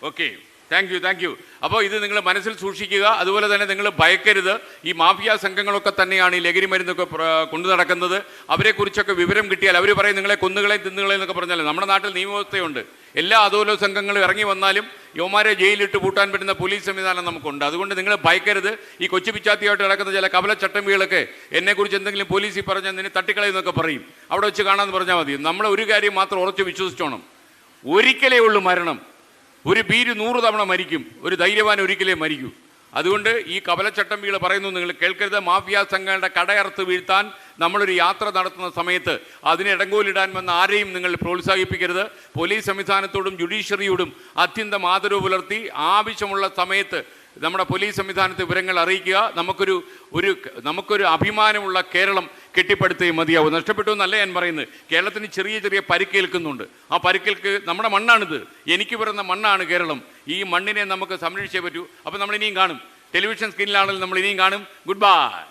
Okay, thank you. അപ്പോൾ ഇത് നിങ്ങൾ മനസ്സിൽ സൂക്ഷിക്കുക. അതുപോലെ തന്നെ നിങ്ങൾ ഭയക്കരുത്. ഈ മാഫിയ സംഘങ്ങളൊക്കെ തന്നെയാണ് ഈ ലഹരി മരുന്നൊക്കെ കൊണ്ടു നടക്കുന്നത്. അവരെക്കുറിച്ചൊക്കെ വിവരം കിട്ടിയാൽ അവർ പറയും നിങ്ങളെ കൊന്നുകളെയും തിന്നുകളെയും എന്നൊക്കെ പറഞ്ഞാൽ നമ്മുടെ നാട്ടിൽ നിയമവ്യവസ്ഥയുണ്ട്. എല്ലാ അധോലോക സംഘങ്ങളും ഇറങ്ങി വന്നാലും യവന്മാരെ ജയിലിട്ട് പൂട്ടാൻ പറ്റുന്ന പോലീസ് സംവിധാനം നമുക്കുണ്ട്. അതുകൊണ്ട് നിങ്ങൾ ഭയക്കരുത്. ഈ കൊച്ചു പിച്ചാത്തിയായിട്ട് നടക്കുന്ന ചില കപല ചട്ടമ്പികളൊക്കെ എന്നെക്കുറിച്ച് എന്തെങ്കിലും പോലീസിൽ പറഞ്ഞാൽ നിന്നെ തട്ടിക്കളയെന്നൊക്കെ പറയും. അവിടെ വെച്ച് കാണാമെന്ന് പറഞ്ഞാൽ മതി. നമ്മൾ ഒരു കാര്യം മാത്രം ഉറച്ച് വിശ്വസിച്ചോണം, ഒരിക്കലേ ഉള്ളൂ മരണം. ഒരു ഭീരു 100 തവണ മരിക്കും, ഒരു ധൈര്യവാൻ ഒരിക്കലേ മരിക്കൂ. അതുകൊണ്ട് ഈ കപലച്ചട്ടമ്പികൾ പറയുന്നു നിങ്ങൾ കേൾക്കരുത്. മാഫിയ സംഘങ്ങളുടെ കടയറുത്ത് വീഴ്ത്താൻ നമ്മളൊരു യാത്ര നടത്തുന്ന സമയത്ത് അതിന് ഇടങ്കോലിടാൻ വന്ന ആരെയും നിങ്ങൾ പ്രോത്സാഹിപ്പിക്കരുത്. പോലീസ് സംവിധാനത്തോടും ജുഡീഷ്യറിയോടും അത്യന്തം ആദരവ് പുലർത്തി ആവശ്യമുള്ള സമയത്ത് നമ്മുടെ പോലീസ് സംവിധാനത്തെ വിവരങ്ങൾ അറിയിക്കുക. നമുക്കൊരു അഭിമാനമുള്ള കേരളം കെട്ടിപ്പടുത്തുകയും മതിയാവും. നഷ്ടപ്പെട്ടു എന്നല്ല ഞാൻ പറയുന്നത്. കേരളത്തിന് ചെറിയ പരിക്കേൽക്കുന്നുണ്ട്. ആ പരിക്കേൽക്ക് നമ്മുടെ മണ്ണാണിത്, എനിക്ക് പിറന്ന മണ്ണാണ് കേരളം. ഈ മണ്ണിനെ നമുക്ക് സംരക്ഷിച്ചേ പറ്റൂ. അപ്പോൾ നമ്മൾ ഇനിയും കാണും, ടെലിവിഷൻ സ്ക്രീനിലാണെങ്കിലും നമ്മൾ ഇനിയും കാണും. Good bye.